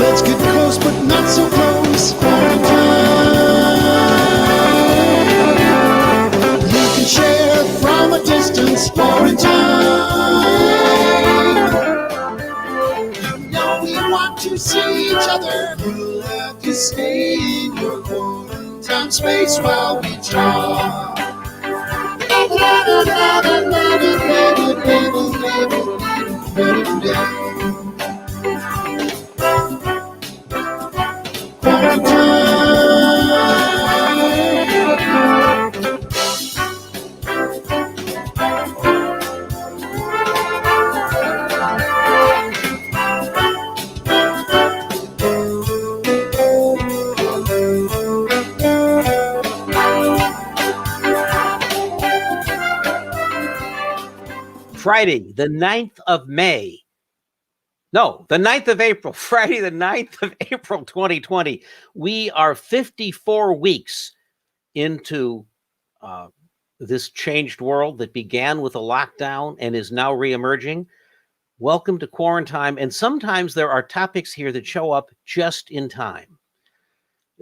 Let's get close, but not so close. You can share from a distance, you know we want to see each other. We'll have to stay in your quarantine space while we talk. Friday, the 9th of May. No, the 9th of April. Friday, the 9th of April, 2020. We are 54 weeks into this changed world that began with a lockdown and is now reemerging. Welcome to Quarantine. And sometimes there are topics here that show up just in time.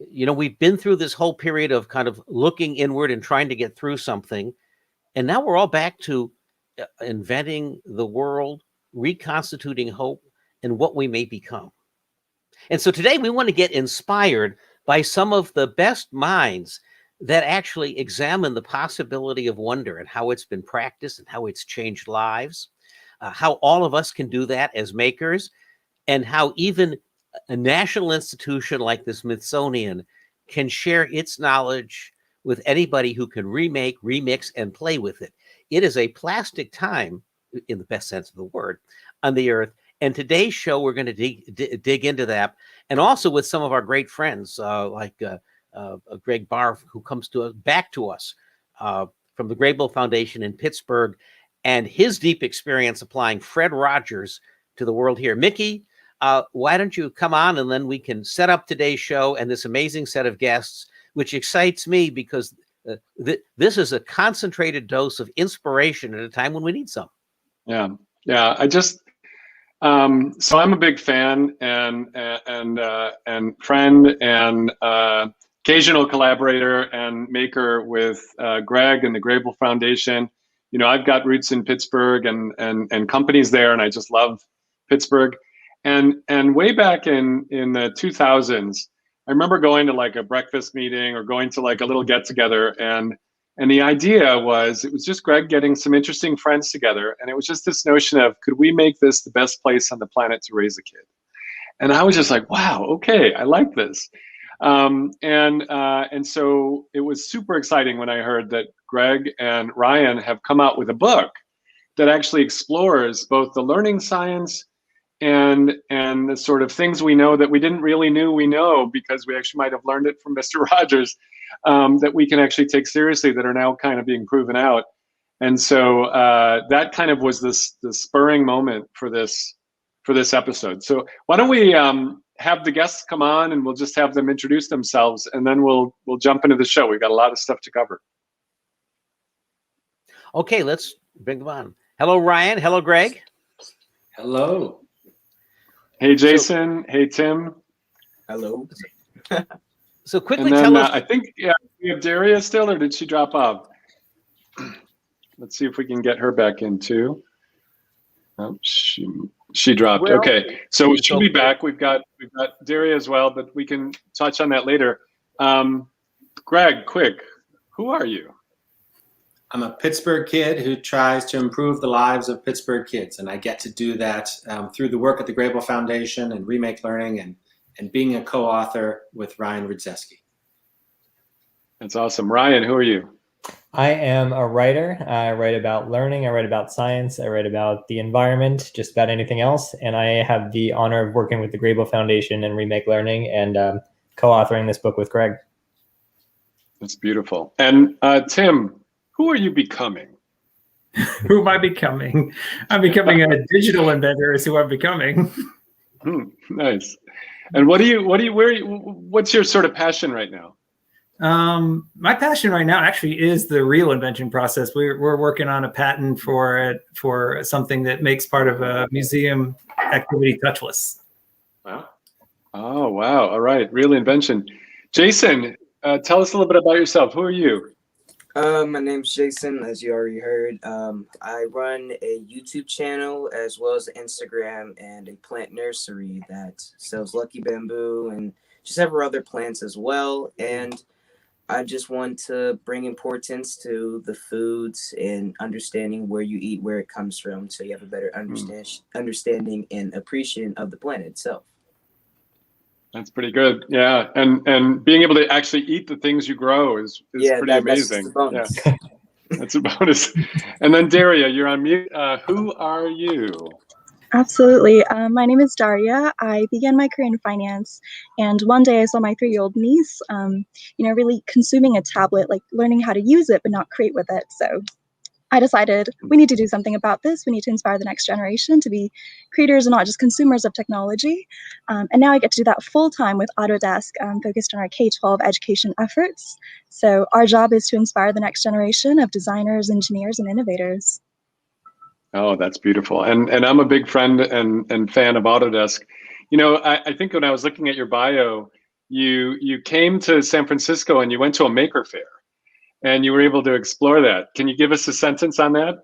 You know, we've been through this whole period of kind of looking inward and trying to get through something. And now we're all back to inventing the world, reconstituting hope, and what we may become. And so today we want to get inspired by some of the best minds that actually examine the possibility of wonder and how it's been practiced and how it's changed lives, how all of us can do that as makers, and how even a national institution like the Smithsonian can share its knowledge with anybody who can remake, remix, and play with it. It is a plastic time, in the best sense of the word, on the earth. And today's show, we're going to dig into that. And also with some of our great friends, like Gregg Behr, who comes back to us from the Gregg Behr Foundation in Pittsburgh, and his deep experience applying Fred Rogers to the world here. Mickey, why don't you come on, and then we can set up today's show and this amazing set of guests, which excites me because this is a concentrated dose of inspiration at a time when we need some. Yeah. I just so I'm a big fan and friend and occasional collaborator and maker with Gregg and the Gregg Behr Foundation. You know, I've got roots in Pittsburgh and companies there, and I just love Pittsburgh. And way back in the 2000s. I remember going to like a breakfast meeting or going to like a little get together, and the idea was, it was just Gregg getting some interesting friends together, and it was just this notion of, could we make this the best place on the planet to raise a kid? And I was just like, wow, okay, I like this. And so it was super exciting when I heard that Gregg and Ryan have come out with a book that actually explores both the learning science and the sort of things we know that we didn't really know because we actually might have learned it from Mr. Rogers, that we can actually take seriously, that are now kind of being proven out. And so that kind of was the spurring moment for this episode. So why don't we have the guests come on, and we'll just have them introduce themselves, and then we'll jump into the show. We've got a lot of stuff to cover. Okay, let's bring them on. Hello, Ryan. Hello, Gregg. Hello. Hey, Jason. Hey, Tim. Hello. So quickly and then, tell us. I think, yeah, we have Daria still, or did she drop off? Let's see if we can get her back in too. Oh, she dropped. Well, okay, so she'll be back. We've got Daria as well, but we can touch on that later. Gregg, quick, who are you? I'm a Pittsburgh kid who tries to improve the lives of Pittsburgh kids, and I get to do that through the work at the Gregg Behr Foundation and Remake Learning, and being a co-author with Ryan Rydzewski. That's awesome. Ryan, who are you? I am a writer. I write about learning. I write about science. I write about the environment, just about anything else. And I have the honor of working with the Gregg Behr Foundation and Remake Learning, and co-authoring this book with Gregg. That's beautiful. And Tim, who are you becoming? Who am I becoming? I'm becoming a digital inventor is who I'm becoming. Nice. And what's your sort of passion right now? My passion right now actually is the real invention process. We're working on a patent for something that makes part of a museum activity touchless. Wow. Oh, wow. All right. Real invention. Jason, tell us a little bit about yourself. Who are you? My name's Jason, as you already heard. I run a YouTube channel as well as Instagram and a plant nursery that sells lucky bamboo and just several other plants as well. And I just want to bring importance to the foods and understanding where you eat, where it comes from, so you have a better understanding and appreciation of the plant itself. That's pretty good. Yeah. And being able to actually eat the things you grow is pretty amazing. That's a bonus. Yeah. That's a bonus. And then Daria, you're on mute. Who are you? Absolutely. My name is Daria. I began my career in finance, and one day I saw my 3-year-old niece, really consuming a tablet, like learning how to use it, but not create with it. So I decided we need to do something about this. We need to inspire the next generation to be creators and not just consumers of technology. And now I get to do that full time with Autodesk, focused on our K-12 education efforts. So our job is to inspire the next generation of designers, engineers, and innovators. Oh, that's beautiful. And I'm a big friend and fan of Autodesk. You know, I think when I was looking at your bio, you came to San Francisco and you went to a maker fair and you were able to explore that. Can you give us a sentence on that?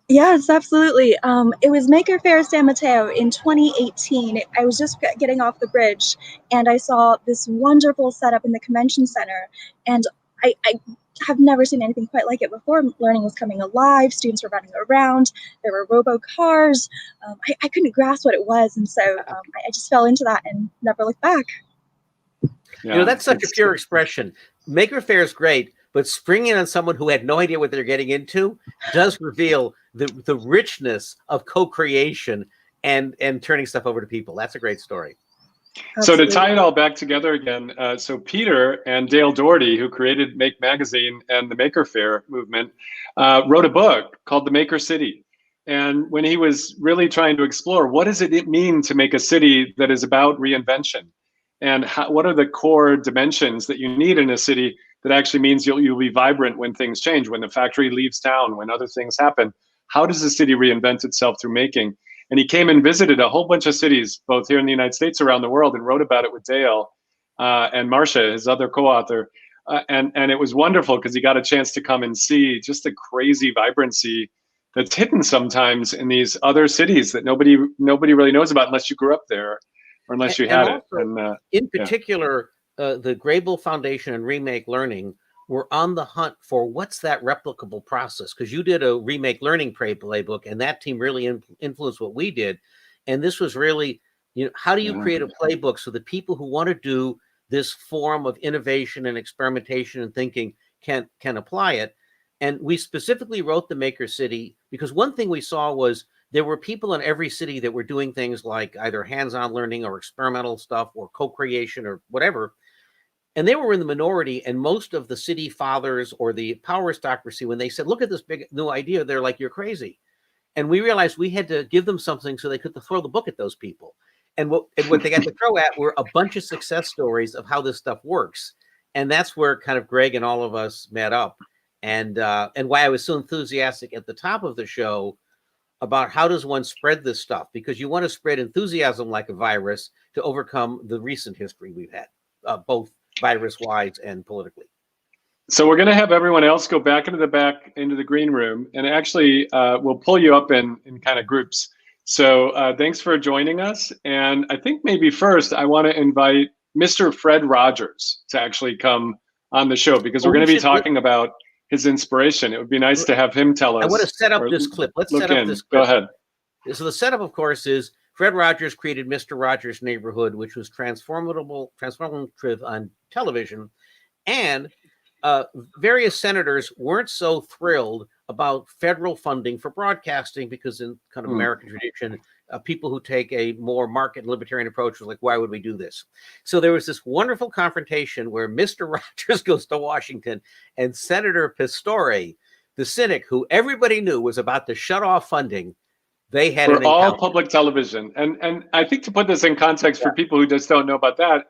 Yes, absolutely. It was Maker Faire San Mateo in 2018. I was just getting off the bridge and I saw this wonderful setup in the convention center. And I have never seen anything quite like it before. Learning was coming alive. Students were running around. There were robo cars. I couldn't grasp what it was. And so I just fell into that and never looked back. Yeah, you know, that's such a pure expression. Maker Faire is great, but springing on someone who had no idea what they're getting into does reveal the richness of co-creation and turning stuff over to people. That's a great story. Absolutely. So to tie it all back together again, so Peter and Dale Doherty, who created Make Magazine and the Maker Faire movement, wrote a book called The Maker City. And when he was really trying to explore, what does it mean to make a city that is about reinvention? And what are the core dimensions that you need in a city that actually means you'll be vibrant when things change, when the factory leaves town, when other things happen? How does the city reinvent itself through making? And he came and visited a whole bunch of cities, both here in the United States, around the world, and wrote about it with Dale and Marcia, his other co-author. And it was wonderful because he got a chance to come and see just the crazy vibrancy that's hidden sometimes in these other cities that nobody really knows about unless you grew up there or unless you had it. And in particular, the Gregg Behr Foundation and Remake Learning were on the hunt for what's that replicable process, because you did a Remake Learning playbook, and that team really influenced what we did. And this was really, how do you create a playbook so that people who want to do this form of innovation and experimentation and thinking can apply it? And we specifically wrote the Maker City because one thing we saw was there were people in every city that were doing things like either hands-on learning or experimental stuff or co-creation or whatever. And they were in the minority, and most of the city fathers or the power aristocracy, when they said, look at this big new idea, they're like, you're crazy. And we realized we had to give them something so they could throw the book at those people. And what they got to throw at were a bunch of success stories of how this stuff works. And that's where kind of Gregg and all of us met up. And why I was so enthusiastic at the top of the show about how does one spread this stuff? Because you want to spread enthusiasm like a virus to overcome the recent history we've had, both virus-wise and politically. So we're going to have everyone else go back into the green room, and actually we'll pull you up in kind of groups. So thanks for joining us. And I think maybe first I want to invite Mr. Fred Rogers to actually come on the show, because we're going to be talking about his inspiration. It would be nice to have him tell us. I want to set up this clip. Let's set up this clip. Go ahead. So the setup, of course, is Fred Rogers created Mr. Rogers' Neighborhood, which was transformative on television, and various senators weren't so thrilled about federal funding for broadcasting because in kind of American tradition, people who take a more market and libertarian approach was like, why would we do this? So there was this wonderful confrontation where Mr. Rogers goes to Washington and Senator Pastore, the cynic who everybody knew was about to shut off funding, they had for all public television. And I think to put this in context for people who just don't know about that,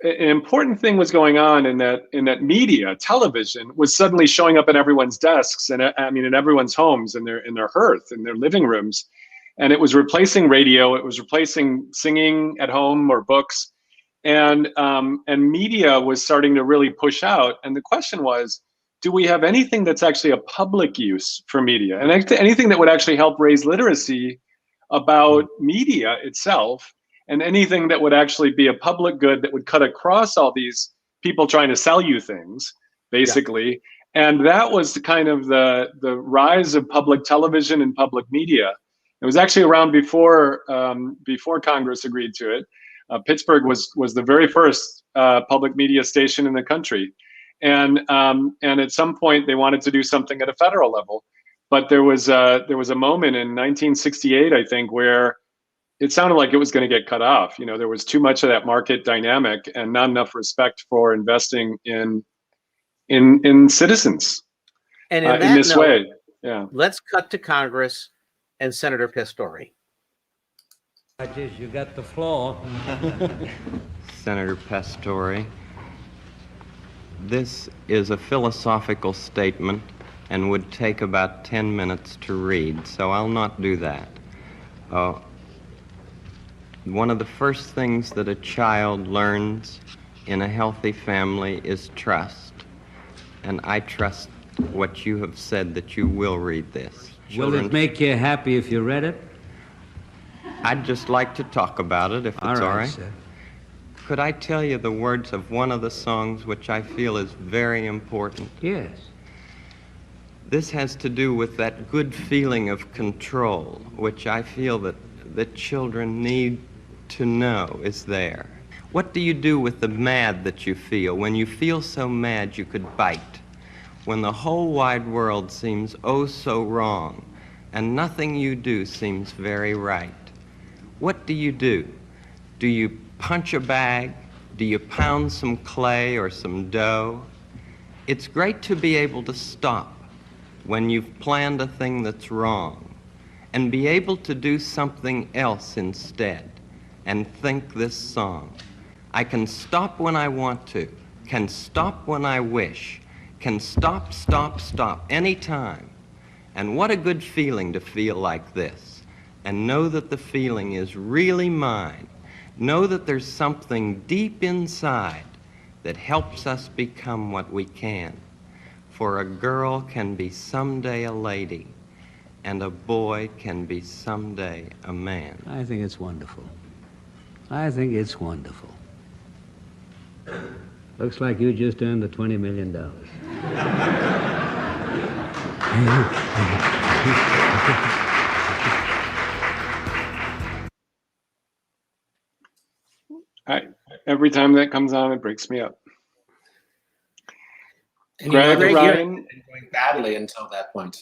an important thing was going on in that media, television, was suddenly showing up in everyone's desks and in everyone's homes, in their hearth, in their living rooms. and it was replacing radio. It was replacing singing at home or books, and media was starting to really push out. And the question was, do we have anything that's actually a public use for media, and anything that would actually help raise literacy about media itself, and anything that would actually be a public good that would cut across all these people trying to sell you things, basically. Yeah. And that was kind of the rise of public television and public media. It was actually around before Congress agreed to it. Pittsburgh was the very first public media station in the country, and at some point they wanted to do something at a federal level, but there was a moment in 1968, I think, where it sounded like it was going to get cut off. There was too much of that market dynamic and not enough respect for investing in citizens. And in this way, yeah. Let's cut to Congress and Senator Pistori. You got the floor. Senator Pistori, this is a philosophical statement and would take about 10 minutes to read, so I'll not do that. One of the first things that a child learns in a healthy family is trust. And I trust what you have said, that you will read this. Will it make you happy if you read it? I'd just like to talk about it, if it's all right. Sir. Could I tell you the words of one of the songs which I feel is very important? Yes. This has to do with that good feeling of control, which I feel that children need to know is there. What do you do with the mad that you feel? When you feel so mad you could bite. When the whole wide world seems oh so wrong, and nothing you do seems very right. What do? Do you punch a bag? Do you pound some clay or some dough? It's great to be able to stop when you've planned a thing that's wrong and be able to do something else instead and think this song. I can stop when I want to, can stop when I wish, can stop, stop, stop anytime. And what a good feeling to feel like this and know that the feeling is really mine. Know that there's something deep inside that helps us become what we can. For a girl can be someday a lady, and a boy can be someday a man. I think it's wonderful. I think it's wonderful. Looks like you just earned the $20 million. Every time that comes on, it breaks me up. And Greg, Ryan, Ryan, going badly until that point.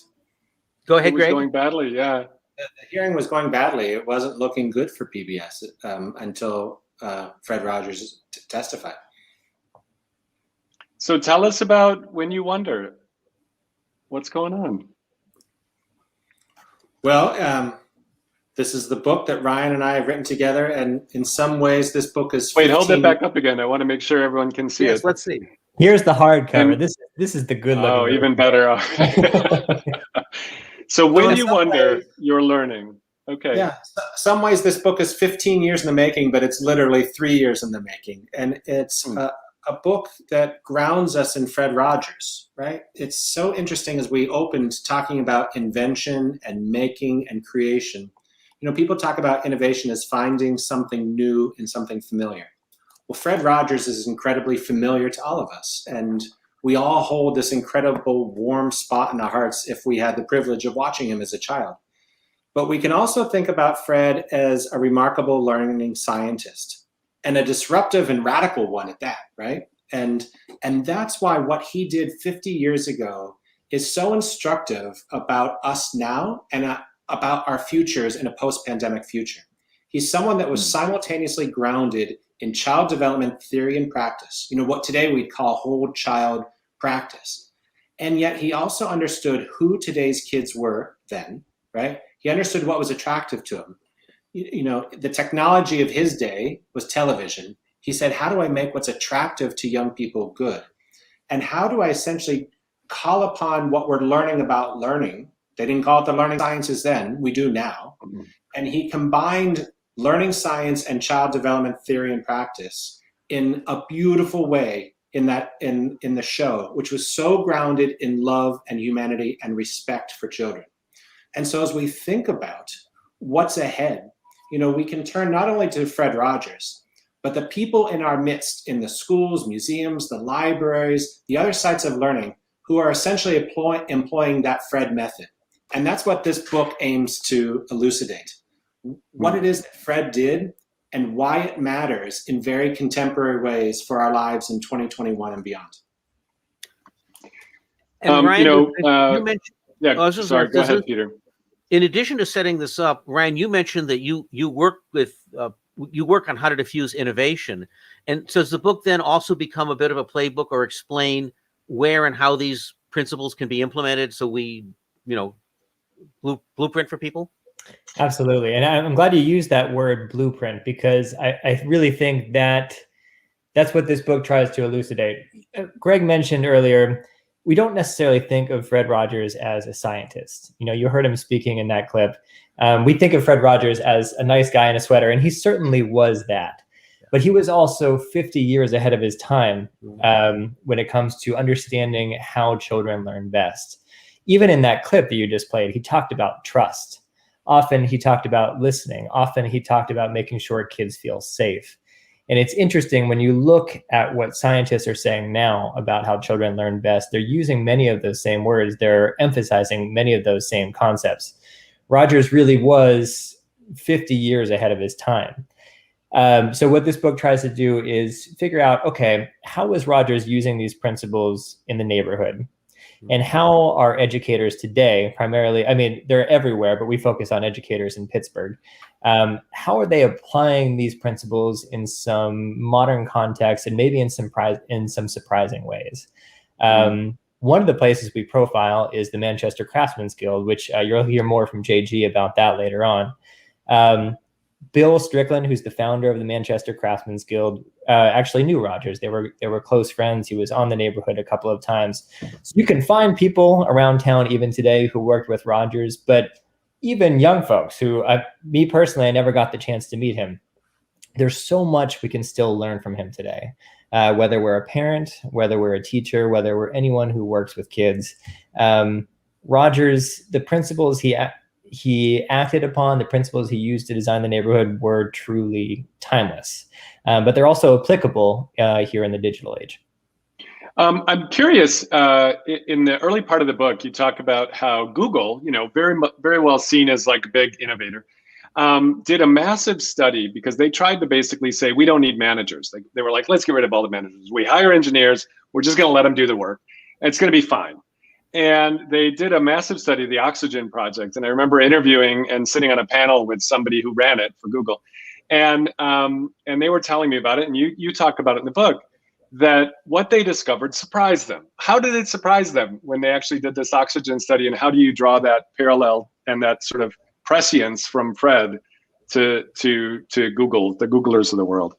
Go ahead, Greg. Going badly, yeah. The hearing was going badly. It wasn't looking good for PBS until Fred Rogers testified. So tell us about When You Wonder. What's going on? Well, this is the book that Ryan and I have written together, and in some ways, this book is. Wait, hold it back up again. I want to make sure everyone can see it. Let's see. Here's the hardcover. This is the good looking. Oh, even better. So When You Wonder, you're learning. Okay. Yeah. Some ways, this book is 15 years in the making, but it's literally 3 years in the making, and it's a book that grounds us in Fred Rogers, right? It's so interesting as we opened talking about invention and making and creation. You know, people talk about innovation as finding something new in something familiar. Well, Fred Rogers is incredibly familiar to all of us, and we all hold this incredible warm spot in our hearts if we had the privilege of watching him as a child. But we can also think about Fred as a remarkable learning scientist, and a disruptive and radical one at that, right? And that's why what he did 50 years ago is so instructive about us now and about our futures in a post-pandemic future. He's someone that was simultaneously grounded in child development theory and practice, you know, what today we'd call whole child practice. And yet he also understood who today's kids were then, right? He understood what was attractive to him. You know, the technology of his day was television. He said, how do I make what's attractive to young people good? And how do I essentially call upon what we're learning about learning? They didn't call it the learning sciences then, we do now. and he combined learning science and child development theory and practice in a beautiful way in the show, which was so grounded in love and humanity and respect for children. And so as we think about what's ahead, we can turn not only to Fred Rogers, but the people in our midst in the schools, museums, the libraries, the other sites of learning who are essentially employing that Fred method. And that's what this book aims to elucidate. What it is that Fred did and why it matters in very contemporary ways for our lives in 2021 and beyond. And Ryan, you mentioned, sorry, go ahead, Peter. In addition to setting this up, Ryan, you mentioned that you work with you work on how to diffuse innovation. And so does the book then also become a bit of a playbook or explain where and how these principles can be implemented so we, blueprint for people? Absolutely. And I'm glad you used that word blueprint, because I really think that that's what this book tries to elucidate. Gregg mentioned earlier, we don't necessarily think of Fred Rogers as a scientist. You heard him speaking in that clip. We think of Fred Rogers as a nice guy in a sweater, and he certainly was that. But he was also 50 years ahead of his time when it comes to understanding how children learn best. Even in that clip that you just played, he talked about trust. Often he talked about listening. Often he talked about making sure kids feel safe. And it's interesting when you look at what scientists are saying now about how children learn best, they're using many of those same words. They're emphasizing many of those same concepts. Rogers really was 50 years ahead of his time. So what this book tries to do is figure out, okay, how was Rogers using these principles in the neighborhood? And how are educators today, primarily, they're everywhere, but we focus on educators in Pittsburgh. How are they applying these principles in some modern context and maybe in some surprising ways? One of the places we profile is the Manchester Craftsmen's Guild, which you'll hear more from JG about that later on. Bill Strickland, who's the founder of the Manchester Craftsmen's Guild, actually knew Rogers. They were close friends. He was on the neighborhood a couple of times. So you can find people around town even today who worked with Rogers, but even young folks who, me personally, I never got the chance to meet him. There's so much we can still learn from him today, whether we're a parent, whether we're a teacher, whether we're anyone who works with kids. Rogers, the principles he acted upon, the principles he used to design the neighborhood were truly timeless, but they're also applicable here in the digital age. I'm curious, in the early part of the book, you talk about how Google, very well seen as like a big innovator, did a massive study because they tried to basically say, we don't need managers. They were like, let's get rid of all the managers. We hire engineers. We're just going to let them do the work. It's going to be fine. And they did a massive study of the Oxygen project. And I remember interviewing and sitting on a panel with somebody who ran it for Google. And they were telling me about it. And you talk about it in the book, that what they discovered surprised them. How did it surprise them when they actually did this Oxygen study? And how do you draw that parallel and that sort of prescience from Fred to Google, the Googlers of the world?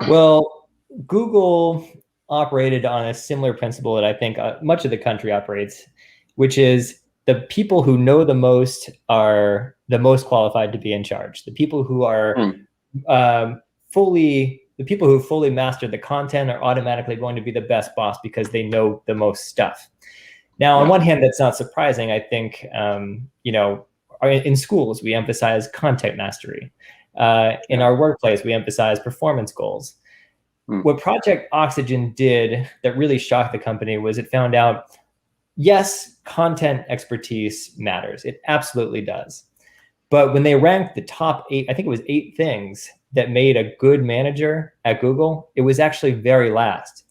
Well, Google operated on a similar principle that I think much of the country operates, which is the people who know the most are the most qualified to be in charge. The people who are fully mastered the content are automatically going to be the best boss because they know the most stuff. Now, on one hand, that's not surprising. I think, in schools, we emphasize content mastery. In our workplace, we emphasize performance goals. What Project Oxygen did that really shocked the company was it found out, yes, content expertise matters. It absolutely does. But when they ranked the top 8, I think it was 8 things that made a good manager at Google, it was actually very last.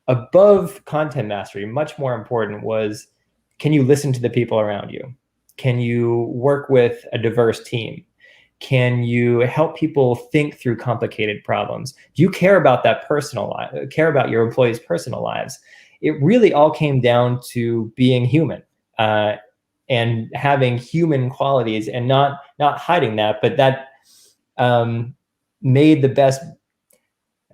Above content mastery, much more important was, can you listen to the people around you? Can you work with a diverse team? Can you help people think through complicated problems? Do you care about that personal life? Care about your employees' personal lives? It really all came down to being human and having human qualities, and not hiding that, but that made the best.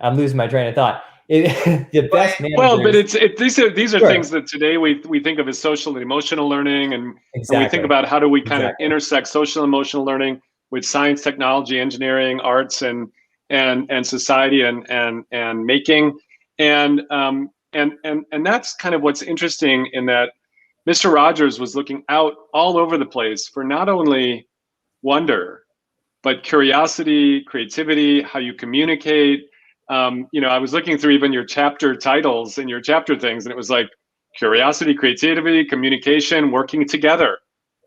I'm losing my train of thought. The best managers. Well, but these are Sure. things that today we think of as social and emotional learning, and we think about how do we kind of intersect social and emotional learning with science, technology, engineering, arts, and society and making, and that's kind of what's interesting in that Mr. Rogers was looking out all over the place for not only wonder, but curiosity, creativity, how you communicate. I was looking through even your chapter titles and your chapter things, and it was like curiosity, creativity, communication, working together.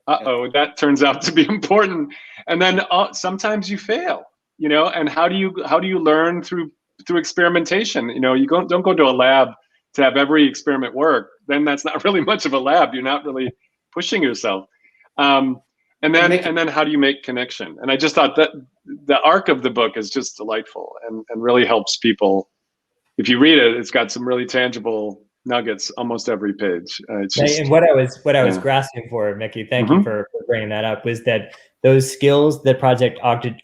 That turns out to be important. And then sometimes you fail, and how do you learn through experimentation? You don't go to a lab to have every experiment work. Then that's not really much of a lab. You're not really pushing yourself. And then how do you make connection? And I just thought that the arc of the book is just delightful and really helps people. If you read it, it's got some really tangible nuggets almost every page. And what I was grasping for, Mickey, thank you for bringing that up, was that those skills that Project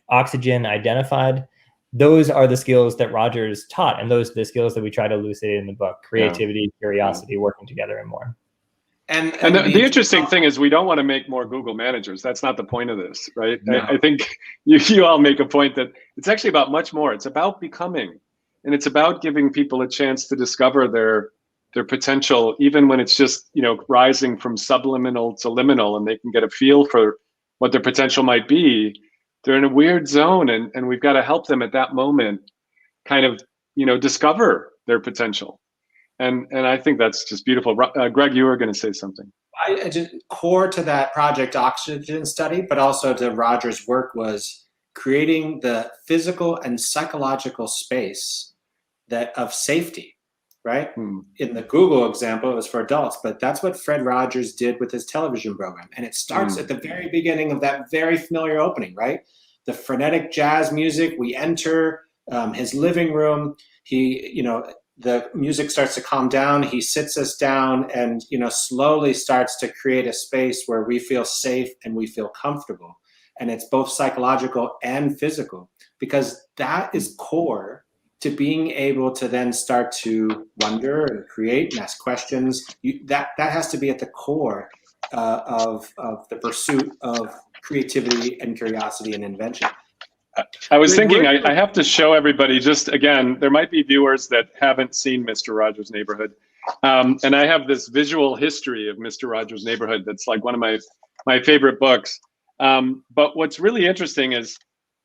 Oxygen identified, those are the skills that Rogers taught, and those are the skills that we try to elucidate in the book: creativity, curiosity, working together, and more. And the interesting thing is we don't want to make more Google managers. That's not the point of this, right? No. I think you all make a point that it's actually about much more. It's about becoming, and it's about giving people a chance to discover their potential, even when it's just, rising from subliminal to liminal, and they can get a feel for what their potential might be. They're in a weird zone, and we've got to help them at that moment kind of, discover their potential. And I think that's just beautiful. Greg, you were going to say something. Core to that Project Oxygen study, but also to Rogers' work, was creating the physical and psychological space of safety, right? In the Google example, it was for adults, but that's what Fred Rogers did with his television program. And it starts at the very beginning of that very familiar opening, right? The frenetic jazz music. We enter his living room. The music starts to calm down. He sits us down and, slowly starts to create a space where we feel safe and we feel comfortable. And it's both psychological and physical, because that is core to being able to then start to wonder and create and ask questions. That has to be at the core of the pursuit of creativity and curiosity and invention. I was thinking I have to show everybody, just again, there might be viewers that haven't seen Mr. Rogers' Neighborhood. And I have this visual history of Mr. Rogers' Neighborhood that's like one of my favorite books. But what's really interesting is,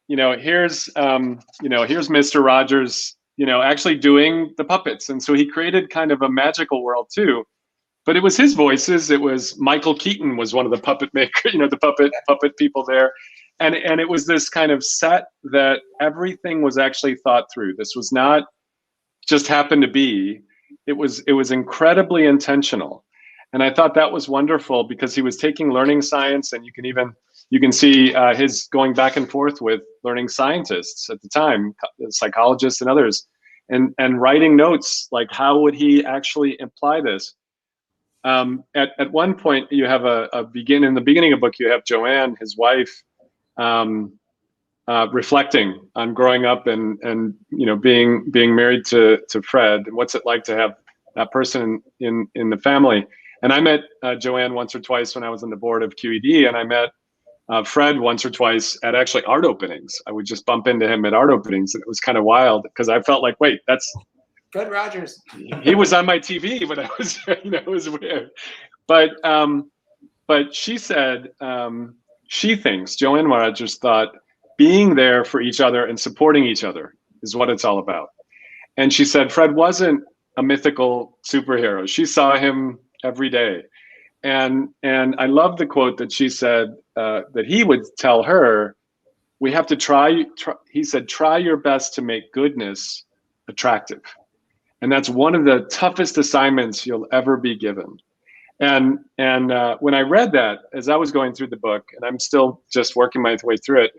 here's Mr. Rogers, actually doing the puppets. And so he created kind of a magical world too. But it was his voices. It was Michael Keaton was one of the puppet makers, the puppet people there. And it was this kind of set that everything was actually thought through. This was not just happened to be. It was incredibly intentional. And I thought that was wonderful, because he was taking learning science, and you can see his going back and forth with learning scientists at the time, psychologists and others, and writing notes like how would he actually apply this. At one point, you have in the beginning of the book, you have Joanne, his wife, reflecting on growing up and being married to Fred, and what's it like to have that person in the family. And I met Joanne once or twice when I was on the board of QED, and I met Fred once or twice at actually art openings. I would just bump into him at art openings, and it was kind of wild, because I felt like, wait, that's Fred Rogers. He was on my TV, but I was, it was weird. But she said, she thinks, Joanne Rogers thought, being there for each other and supporting each other is what it's all about. And she said Fred wasn't a mythical superhero. She saw him every day. And I love the quote that she said, that he would tell her, we have to try, he said, try your best to make goodness attractive. And that's one of the toughest assignments you'll ever be given. And when I read that, as I was going through the book, and I'm still just working my way through it,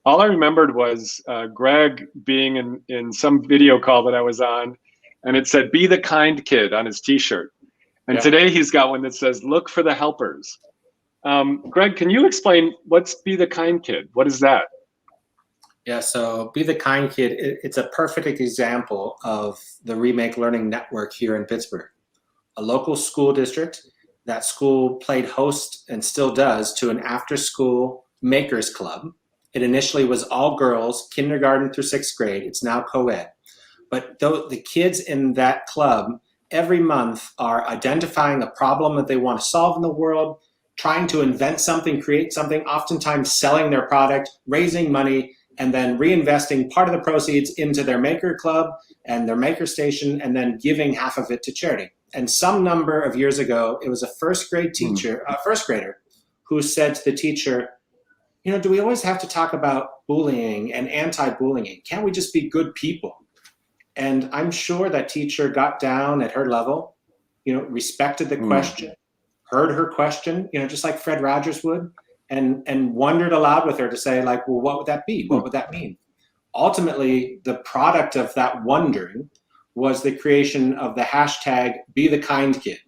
all I remembered was Gregg being in some video call that I was on, and it said, be the kind kid on his t-shirt. And today he's got one that says, look for the helpers. Gregg, can you explain what's be the kind kid? What is that? Yeah, so Be the Kind Kid, it's a perfect example of the Remake Learning Network here in Pittsburgh. A local school district, that school played host and still does to an after-school makers club. It initially was all girls, kindergarten through 6th grade. It's now co-ed. But the kids in that club every month are identifying a problem that they want to solve in the world, trying to invent something, create something, oftentimes selling their product, raising money, and then reinvesting part of the proceeds into their maker club and their maker station, and then giving half of it to charity. And some number of years ago, it was a first grader, who said to the teacher, do we always have to talk about bullying and anti-bullying? Can't we just be good people? And I'm sure that teacher got down at her level, respected the question, heard her question, just like Fred Rogers would, and wondered aloud with her to say, like, well, what would that be? What would that mean? Ultimately, the product of that wondering was the creation of the hashtag Be the Kind Kid.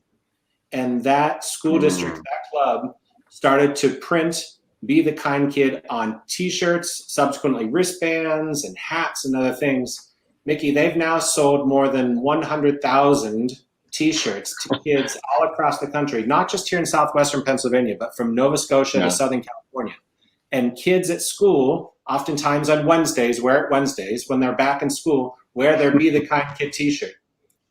And that school district, that club, started to print Be the Kind Kid on t-shirts, subsequently wristbands and hats and other things. Mickey, they've now sold more than 100,000 t-shirts to kids all across the country, not just here in southwestern Pennsylvania, but from Nova Scotia to Southern California. And kids at school, oftentimes on Wednesdays, when they're back in school, wear their Be the Kind Kid t-shirt,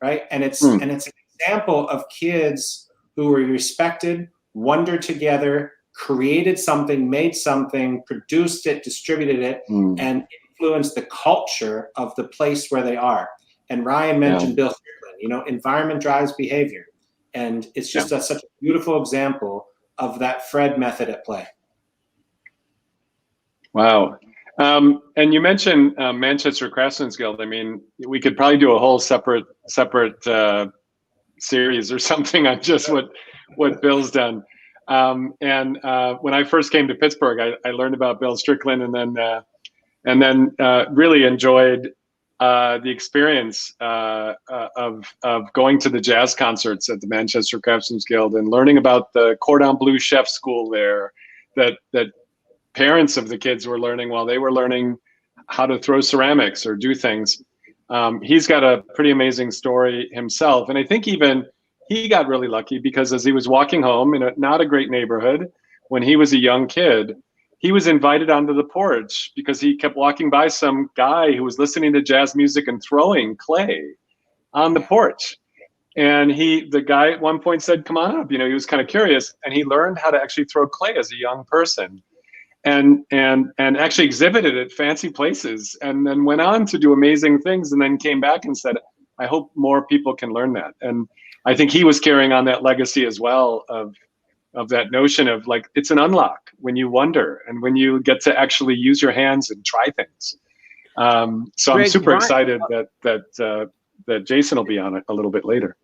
right? And it's an example of kids who were respected, wondered together, created something, made something, produced it, distributed it, and influenced the culture of the place where they are. And Ryan mentioned Bill Strickland, environment drives behavior. And it's just such a beautiful example of that Fred method at play. Wow. And you mentioned Manchester Craftsmen Guild. I mean, we could probably do a whole separate series or something on just what Bill's done. And when I first came to Pittsburgh, I learned about Bill Strickland, and then really enjoyed the experience of going to the jazz concerts at the Manchester Craftsmen Guild and learning about the cordon bleu chef school there that parents of the kids were learning while they were learning how to throw ceramics or do things. He's got a pretty amazing story himself. And I think even he got really lucky because as he was walking home in not a great neighborhood, when he was a young kid, he was invited onto the porch because he kept walking by some guy who was listening to jazz music and throwing clay on the porch. And the guy at one point said, come on up. He was kind of curious, and he learned how to actually throw clay as a young person. And actually exhibited at fancy places, and then went on to do amazing things, and then came back and said, I hope more people can learn that. And I think he was carrying on that legacy as well of that notion of, like, it's an unlock when you wonder and when you get to actually use your hands and try things. So Greg, I'm super excited that Jason will be on it a little bit later.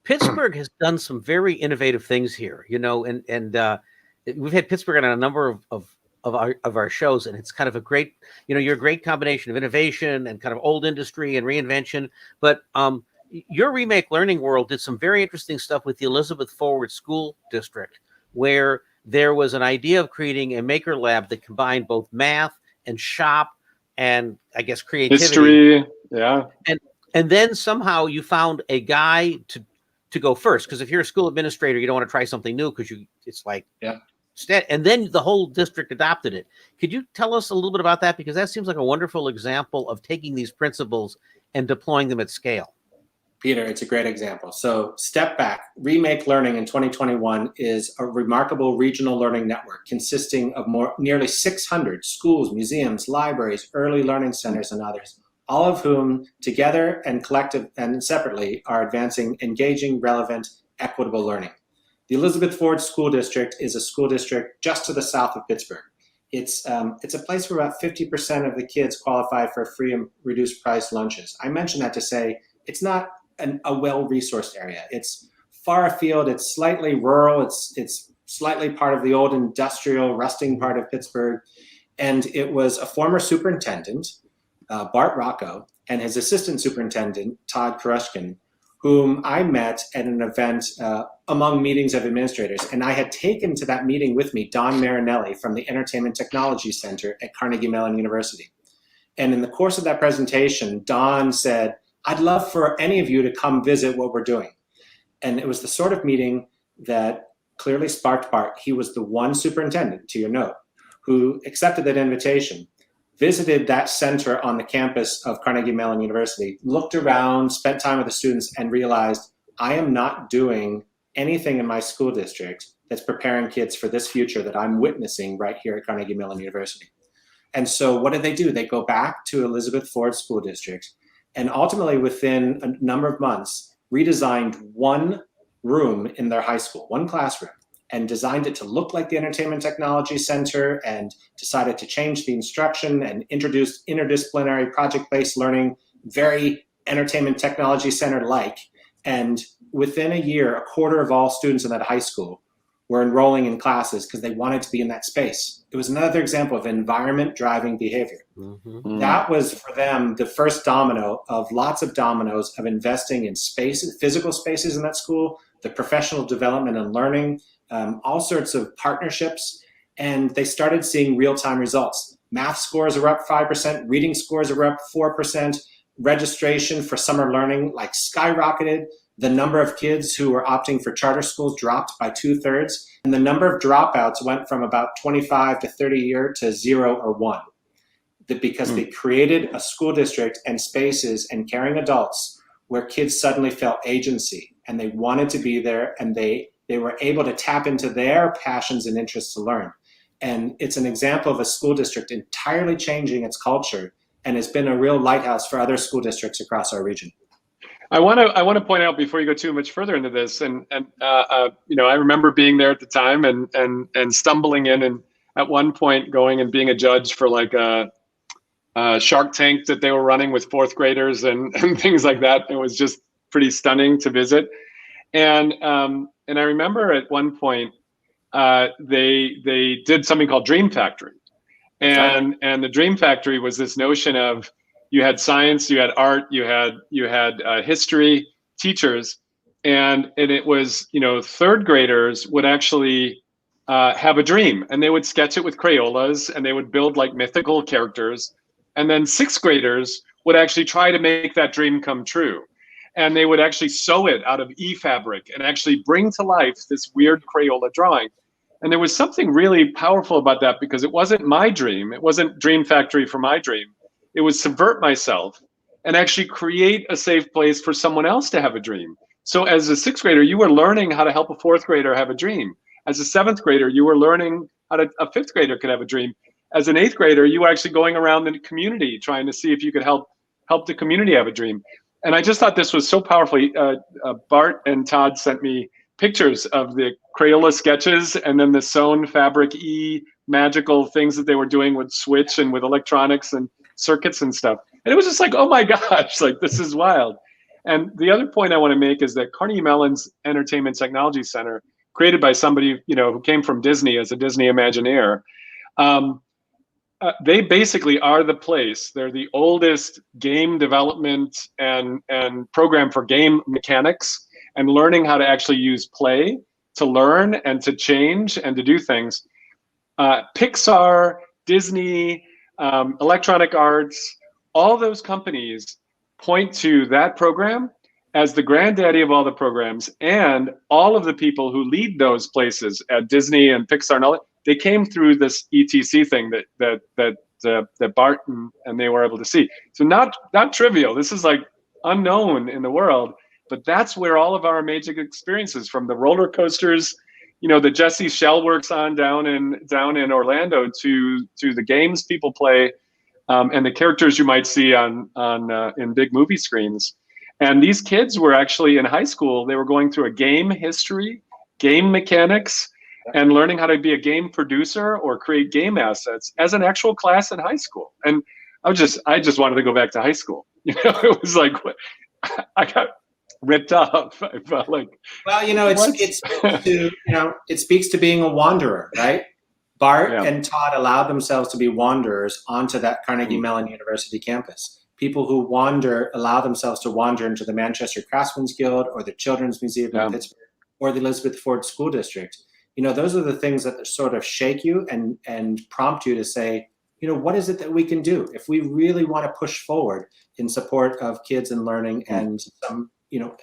Pittsburgh has done some very innovative things here, and we've had Pittsburgh on a number of our shows, and it's kind of a great, you're a great combination of innovation and kind of old industry and reinvention. But your Remake Learning World did some very interesting stuff with the Elizabeth Forward School District, where there was an idea of creating a maker lab that combined both math and shop and, I guess, creativity. History, yeah. And then somehow you found a guy to go first, because if you're a school administrator, you don't want to try something new because it's like, and then the whole district adopted it. Could you tell us a little bit about that? Because that seems like a wonderful example of taking these principles and deploying them at scale. Peter, it's a great example. So step back. Remake Learning in 2021 is a remarkable regional learning network consisting of nearly 600 schools, museums, libraries, early learning centers, and others, all of whom together and collective and separately are advancing engaging, relevant, equitable learning. The Elizabeth Forward School District is a school district just to the south of Pittsburgh. It's a place where about 50% of the kids qualify for free and reduced price lunches. I mention that to say it's not a well-resourced area. It's far afield, it's slightly rural, it's slightly part of the old industrial rusting part of Pittsburgh. And it was a former superintendent, Bart Rocco, and his assistant superintendent, Todd Karushkin, whom I met at an event among meetings of administrators. And I had taken to that meeting with me Don Marinelli from the Entertainment Technology Center at Carnegie Mellon University. And in the course of that presentation, Don said, I'd love for any of you to come visit what we're doing. And it was the sort of meeting that clearly sparked Bart. He was the one superintendent, to your note, who accepted that invitation, visited that center on the campus of Carnegie Mellon University, looked around, spent time with the students, and realized, I am not doing anything in my school district that's preparing kids for this future that I'm witnessing right here at Carnegie Mellon University. And so what did they do? They go back to Elizabeth Ford School District, and ultimately within a number of months, redesigned one room in their high school, one classroom, and designed it to look like the Entertainment Technology Center, and decided to change the instruction and introduce interdisciplinary project-based learning, very Entertainment Technology Center-like. And within a year, a quarter of all students in that high school were enrolling in classes because they wanted to be in that space. It was another example of environment driving behavior. That was for them the first domino of lots of dominoes of investing in spaces, physical spaces in that school, the professional development and learning, all sorts of partnerships. And they started seeing real-time results. Math scores are up 5%, reading scores are up 4%, registration for summer learning like skyrocketed. The number of kids who were opting for charter schools dropped by 2/3, and the number of dropouts went from about 25 to 30 a year to 0 or 1. Because they created a school district and spaces and caring adults where kids suddenly felt agency, and they wanted to be there, and they were able to tap into their passions and interests to learn. And it's an example of a school district entirely changing its culture, and it's been a real lighthouse for other school districts across our region. I want to point out before you go too much further into this, and you know, I remember being there at the time and stumbling in, and at one point going and being a judge for like a Shark Tank that they were running with fourth graders and things like that. It was just pretty stunning to visit, and I remember at one point they did something called Dream Factory, and the Dream Factory was this notion of, you had science, you had art, you had history teachers, and it was, you know, third graders would actually have a dream, and they would sketch it with Crayolas, and they would build like mythical characters, and then sixth graders would actually try to make that dream come true, and they would actually sew it out of e-fabric and actually bring to life this weird Crayola drawing. And there was something really powerful about that, because it wasn't my dream, it wasn't Dream Factory for my dream. It was subvert myself and actually create a safe place for someone else to have a dream. So as a sixth grader, you were learning how to help a fourth grader have a dream. As a seventh grader, you were learning how a fifth grader could have a dream. As an eighth grader, you were actually going around the community trying to see if you could help the community have a dream. And I just thought this was so powerful. Bart and Todd sent me pictures of the Crayola sketches and then the sewn fabric magical things that they were doing with switch and with electronics and circuits and stuff. And it was just like, oh my gosh, like this is wild. And the other point I want to make is that Carnegie Mellon's Entertainment Technology Center, created by somebody, you know, who came from Disney as a Disney Imagineer, they basically are the place. They're the oldest game development and program for game mechanics and learning how to actually use play to learn and to change and to do things. Pixar, Disney, Electronic Arts, all those companies point to that program as the granddaddy of all the programs, and all of the people who lead those places at Disney and Pixar and all that, they came through this ETC thing that Bart and they were able to see. So not trivial. This is like unknown in the world, but that's where all of our amazing experiences, from the roller coasters, you know, that Jesse Shell works on down in Orlando, to the games people play, and the characters you might see in big movie screens. And these kids were actually in high school. They were going through a game history, game mechanics, and learning how to be a game producer or create game assets as an actual class in high school. And I just wanted to go back to high school. You know, it was like, I got ripped off. I felt like, well, you know, it speaks to being a wanderer, right? Bart and Todd allowed themselves to be wanderers onto that Carnegie Mellon University campus. People who wander allow themselves to wander into the Manchester Craftsmen's Guild or the Children's Museum in Pittsburgh or the Elizabeth Ford School District. You know, those are the things that sort of shake you and prompt you to say, what is it that we can do if we really want to push forward in support of kids and learning and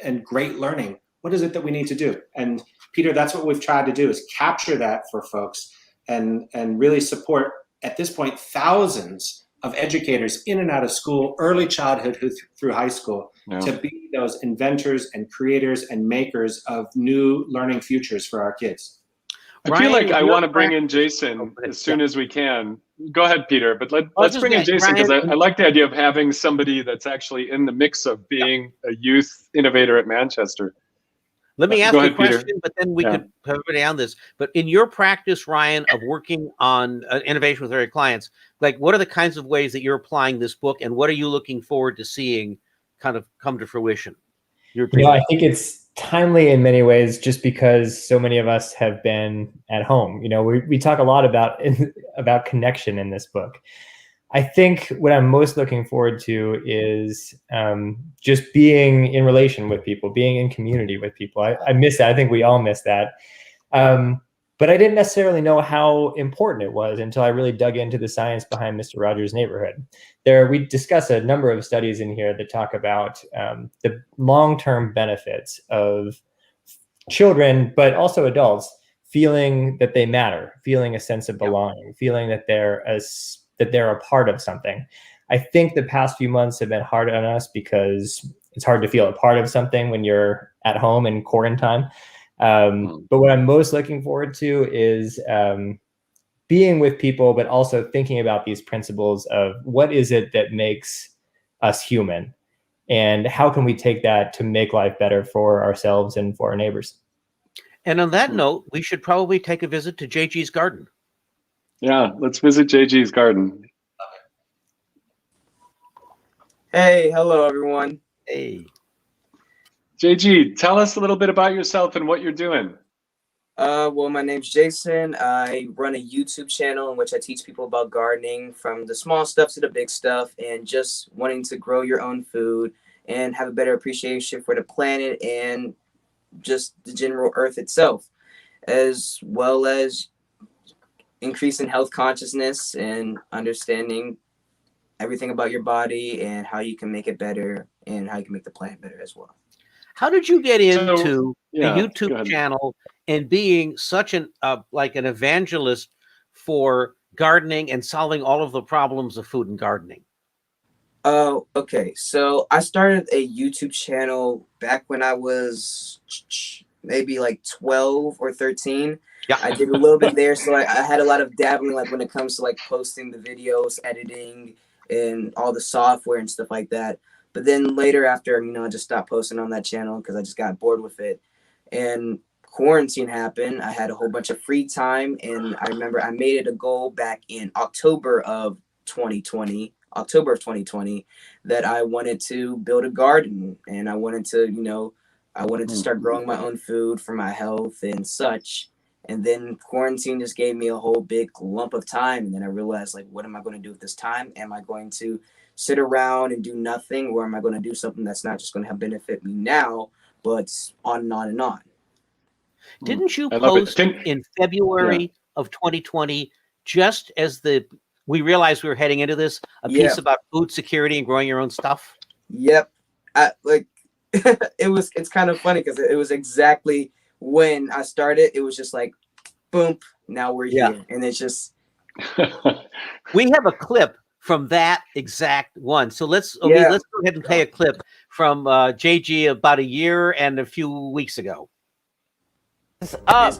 and great learning? What is it that we need to do? And Peter, that's what we've tried to do, is capture that for folks and really support, at this point, thousands of educators in and out of school, early childhood through high school, to be those inventors and creators and makers of new learning futures for our kids. I feel like I want to bring in Jason as soon as we can. Go ahead, Peter, but let's bring in Jason, because I like the idea of having somebody that's actually in the mix of being a youth innovator at Manchester. Let me ask you a question, Peter. but then we could put everybody on this. But in your practice, Ryan, of working on innovation with your clients, like what are the kinds of ways that you're applying this book, and what are you looking forward to seeing kind of come to fruition? I think it's timely in many ways, just because so many of us have been at home. We talk a lot about connection in this book. I think what I'm most looking forward to is just being in relation with people, being in community with people. I miss that. I think we all miss that. But I didn't necessarily know how important it was until I really dug into the science behind Mr. Rogers' Neighborhood. We discuss a number of studies in here that talk about the long-term benefits of children, but also adults, feeling that they matter, feeling a sense of belonging, feeling that they're a part of something. I think the past few months have been hard on us because it's hard to feel a part of something when you're at home in quarantine. But what I'm most looking forward to is being with people, but also thinking about these principles of what is it that makes us human, and how can we take that to make life better for ourselves and for our neighbors. And on that note, we should probably take a visit to JG's garden. Yeah, let's visit JG's garden. Hey, hello everyone. Hey. JG, tell us a little bit about yourself and what you're doing. Well, my name's Jason. I run a YouTube channel in which I teach people about gardening, from the small stuff to the big stuff, and just wanting to grow your own food and have a better appreciation for the planet and just the general earth itself, as well as increasing health consciousness and understanding everything about your body and how you can make it better and how you can make the planet better as well. How did you get into the YouTube channel and being such an an evangelist for gardening and solving all of the problems of food and gardening? Oh, okay. So I started a YouTube channel back when I was maybe like 12 or 13. Yeah. I did a little bit there. So I had a lot of dabbling, like when it comes to like posting the videos, editing, and all the software and stuff like that. But then later, after, I just stopped posting on that channel because I just got bored with it. And quarantine happened. I had a whole bunch of free time. And I remember I made it a goal back in October of 2020, that I wanted to build a garden. And I wanted to, start growing my own food for my health and such. And then quarantine just gave me a whole big lump of time. And then I realized, like, what am I going to do with this time? Am I going to sit around and do nothing, or am I going to do something that's not just going to benefit me now, but on and on and on? Didn't you post in February of 2020, just as we realized we were heading into this, a piece about food security and growing your own stuff? Yep. It's kind of funny because it was exactly when I started. It was just like, boom, now we're here. And it's just. We have a clip from that exact one. So let's go ahead and play a clip from JG about a year and a few weeks ago. What's up,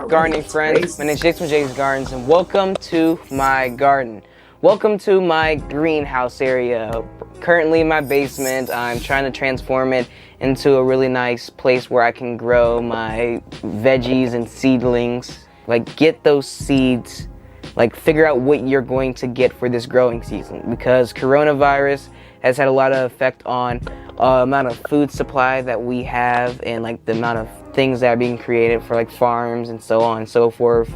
gardening friends? My name is Jason from JG's Gardens, and welcome to my garden. Welcome to my greenhouse area. Currently in my basement, I'm trying to transform it into a really nice place where I can grow my veggies and seedlings. Like, get those seeds, like figure out what you're going to get for this growing season, because coronavirus has had a lot of effect on amount of food supply that we have, and like the amount of things that are being created for like farms and so on and so forth,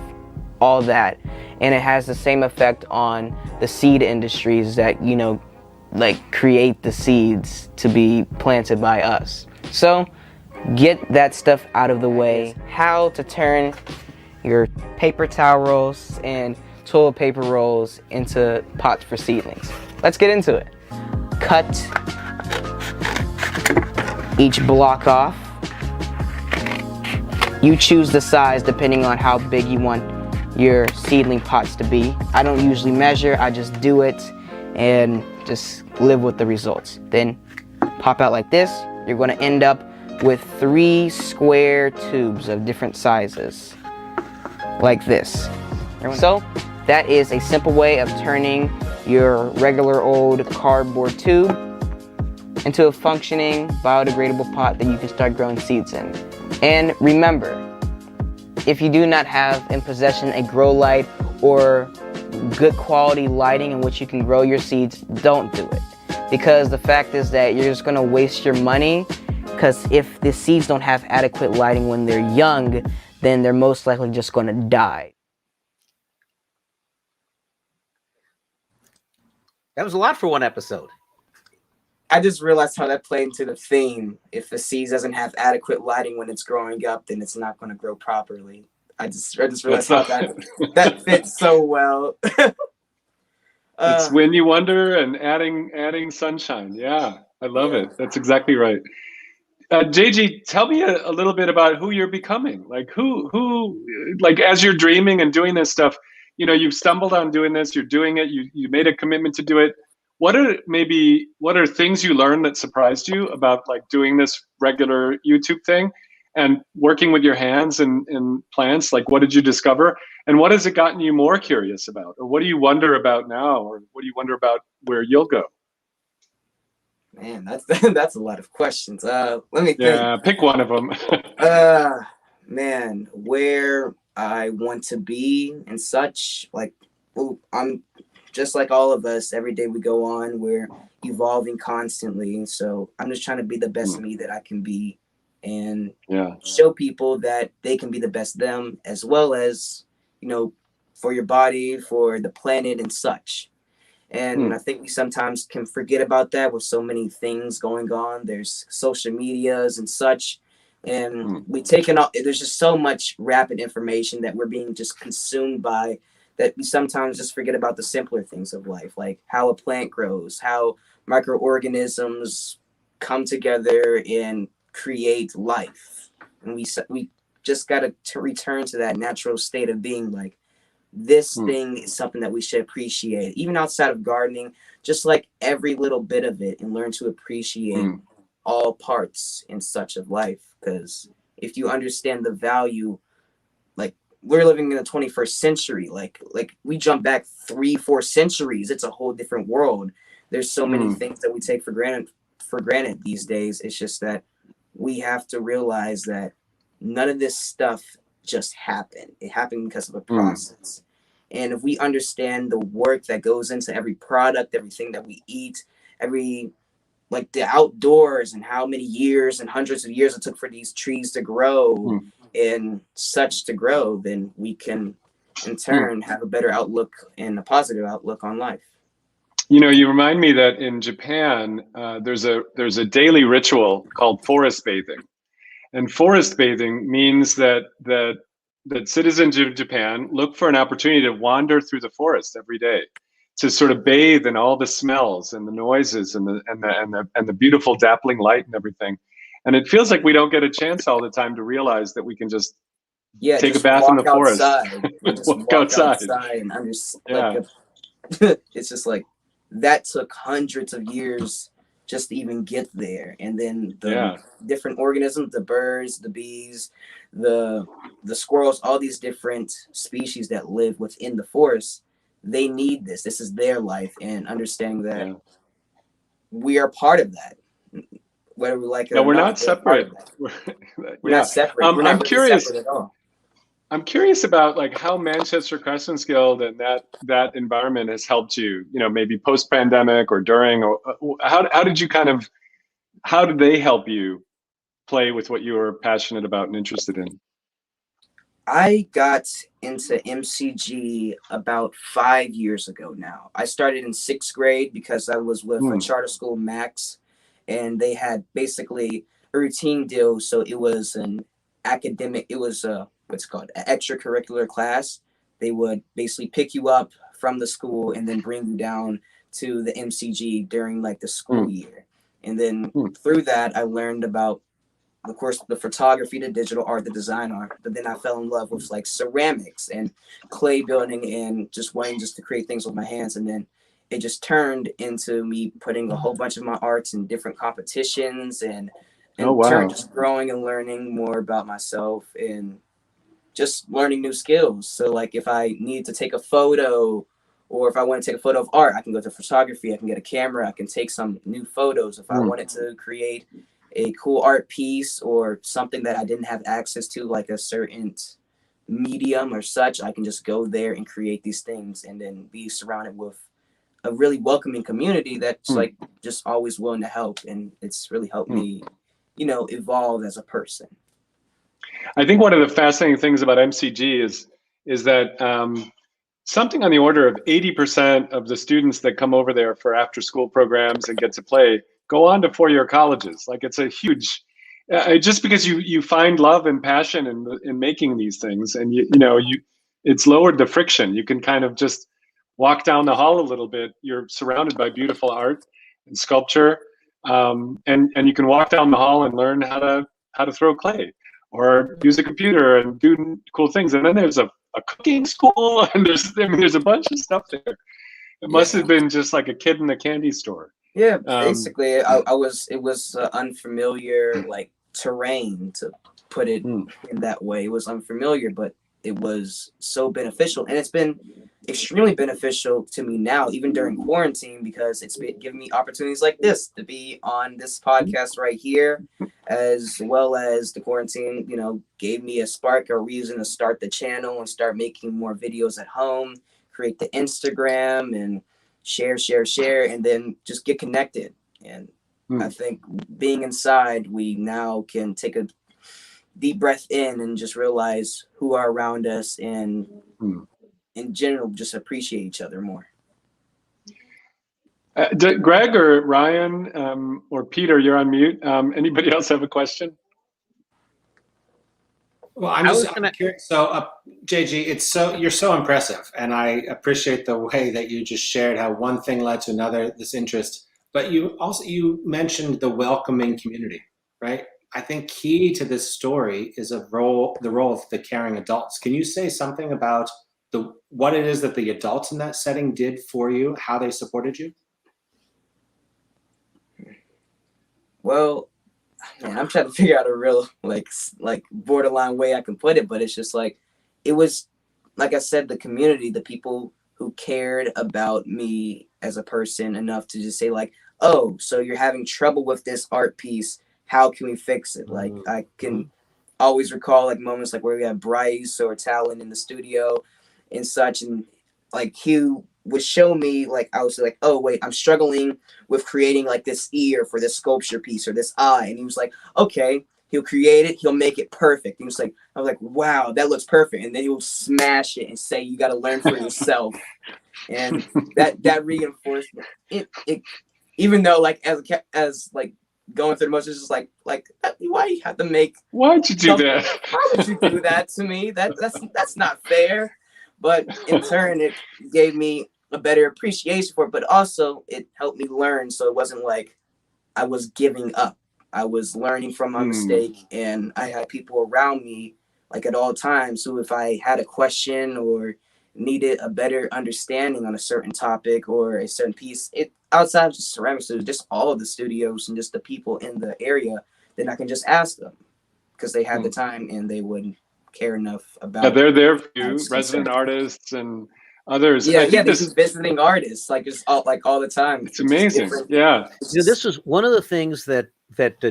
all that. And it has the same effect on the seed industries that, like create the seeds to be planted by us. So get that stuff out of the way. How to turn your paper towel rolls and toilet paper rolls into pots for seedlings. Let's get into it. Cut each block off. You choose the size depending on how big you want your seedling pots to be. I don't usually measure, I just do it and just live with the results. Then pop out like this. You're going to end up with 3 square tubes of different sizes, like this. So that is a simple way of turning your regular old cardboard tube into a functioning biodegradable pot that you can start growing seeds in. And remember, if you do not have in possession a grow light or good quality lighting in which you can grow your seeds, don't do it. Because the fact is that you're just gonna waste your money, because if the seeds don't have adequate lighting when they're young, then they're most likely just gonna die. That was a lot for one episode. I just realized how that played into the theme. If the seed doesn't have adequate lighting when it's growing up, then it's not going to grow properly. I just realized how that fits so well. It's when you wonder and adding sunshine. Yeah, I love it. That's exactly right. JG, tell me a little bit about who you're becoming. Like who like as you're dreaming and doing this stuff, you know, you've stumbled on doing this, you're doing it, you made a commitment to do it. What are things you learned that surprised you about like doing this regular YouTube thing and working with your hands and plants? Like, what did you discover? And what has it gotten you more curious about? Or what do you wonder about now? Or what do you wonder about where you'll go? Man, that's a lot of questions. Let me think. Yeah, pick one of them. Man, where I want to be and such, like, I'm just like all of us. Every day we go on, we're evolving constantly. So I'm just trying to be the best me that I can be and show people that they can be the best them, as well as, you know, for your body, for the planet and such. And I think we sometimes can forget about that with so many things going on. There's social medias and such. And we take there's just so much rapid information that we're being just consumed by, that we sometimes just forget about the simpler things of life, like how a plant grows, how microorganisms come together and create life. And we just got to return to that natural state of being, like, this thing is something that we should appreciate, even outside of gardening, just like every little bit of it, and learn to appreciate all parts and such of life. Because if you understand the value, like, we're living in the 21st century, like we jump back 3-4 centuries, it's a whole different world. There's so many things that we take for granted these days. It's just that we have to realize that none of this stuff just happened. It happened because of a process. And if we understand the work that goes into every product, everything that we eat, like the outdoors, and how many years and hundreds of years it took for these trees to grow and such to grow, then we can in turn have a better outlook and a positive outlook on life. You know, you remind me that in Japan, there's a daily ritual called forest bathing. And forest bathing means that citizens of Japan look for an opportunity to wander through the forest every day, to sort of bathe in all the smells and the noises and the beautiful dappling light and everything. And it feels like we don't get a chance all the time to realize that we can just take a bath in the forest. Walk outside. And it's just like that took hundreds of years just to even get there. And then the different organisms, the birds, the bees, the squirrels, all these different species that live within the forest, they need this. This is their life, and understanding that we are part of that. Whether we like it or we're not, not separate. We're not separate. We're I'm not curious. separate at all. I'm curious about like how Manchester Craftsmen Guild and that environment has helped you, you know, maybe post-pandemic or during, or how did they help you play with what you were passionate about and interested in? I got into MCG about 5 years ago now. I started in 6th grade because I was with a charter school, Max, and they had basically a routine deal. So it was an academic, it was what's called an extracurricular class they would basically pick you up from the school and then bring you down to the MCG during like the school year. And then through that, I learned about, of course, the photography, the digital art, the design art, but then I fell in love with like ceramics and clay building and just wanting just to create things with my hands. And then it just turned into me putting a whole bunch of my arts in different competitions and turned just growing and learning more about myself and just learning new skills. So like if I need to take a photo, or if I want to take a photo of art, I can go to photography, I can get a camera, I can take some new photos. If I wanted to create a cool art piece or something that I didn't have access to, like a certain medium or such, I can just go there and create these things and then be surrounded with a really welcoming community that's like just always willing to help. And it's really helped me, you know, evolve as a person. I think one of the fascinating things about MCG is that something on the order of 80% of the students that come over there for after school programs and get to play go on to four-year colleges. Like it's a huge, just because you find love and passion in making these things, and it's lowered the friction. You can kind of just walk down the hall a little bit. You're surrounded by beautiful art and sculpture, and you can walk down the hall and learn how to throw clay or use a computer and do cool things. And then there's a cooking school, and there's a bunch of stuff there. It must have been just like a kid in a candy store. Yeah, basically, it was unfamiliar like terrain, to put it in that way. It was unfamiliar, but it was so beneficial, and it's been extremely beneficial to me now, even during quarantine, because it's been giving me opportunities like this to be on this podcast right here, as well as the quarantine, you know, gave me a spark, a reason to start the channel and start making more videos at home, create the Instagram and share, and then just get connected. And I think being inside, we now can take a deep breath in and just realize who are around us, and in general, just appreciate each other more. Greg or Ryan or Peter, you're on mute. Anybody else have a question? Well, I'm curious. So, JG, you're so impressive, and I appreciate the way that you just shared how one thing led to another, this interest. But you mentioned the welcoming community, right? I think key to this story is the role of the caring adults. Can you say something about what it is that the adults in that setting did for you, how they supported you? Well, man, I'm trying to figure out a real like borderline way I can put it, but it's just like, it was, like I said, the community, the people who cared about me as a person enough to just say like, oh, so you're having trouble with this art piece, how can we fix it? Like I can always recall like moments like where we had Bryce or Talon in the studio and such, and like he would show me, like I was like, oh wait, I'm struggling with creating like this ear for this sculpture piece or this eye, and he was like, okay, he'll create it, he'll make it perfect. He was like, I was like, wow, that looks perfect, and then he'll smash it and say, you got to learn for yourself. And that reinforcement, it even though like as like going through the motions, just like why you have to make, why'd you do that? Why would you do that to me? That's not fair. But in turn, it gave me a better appreciation for it, but also it helped me learn. So it wasn't like I was giving up. I was learning from my mistake, and I had people around me like at all times who, if I had a question or needed a better understanding on a certain topic or a certain piece, it outside of just ceramic studios, just all of the studios and just the people in the area, then I can just ask them because they had the time and they wouldn't care enough about. Yeah, they're there for you, resident artists and others. Yeah, these visiting artists, like just all the time. It's amazing. Yeah, this is one of the things that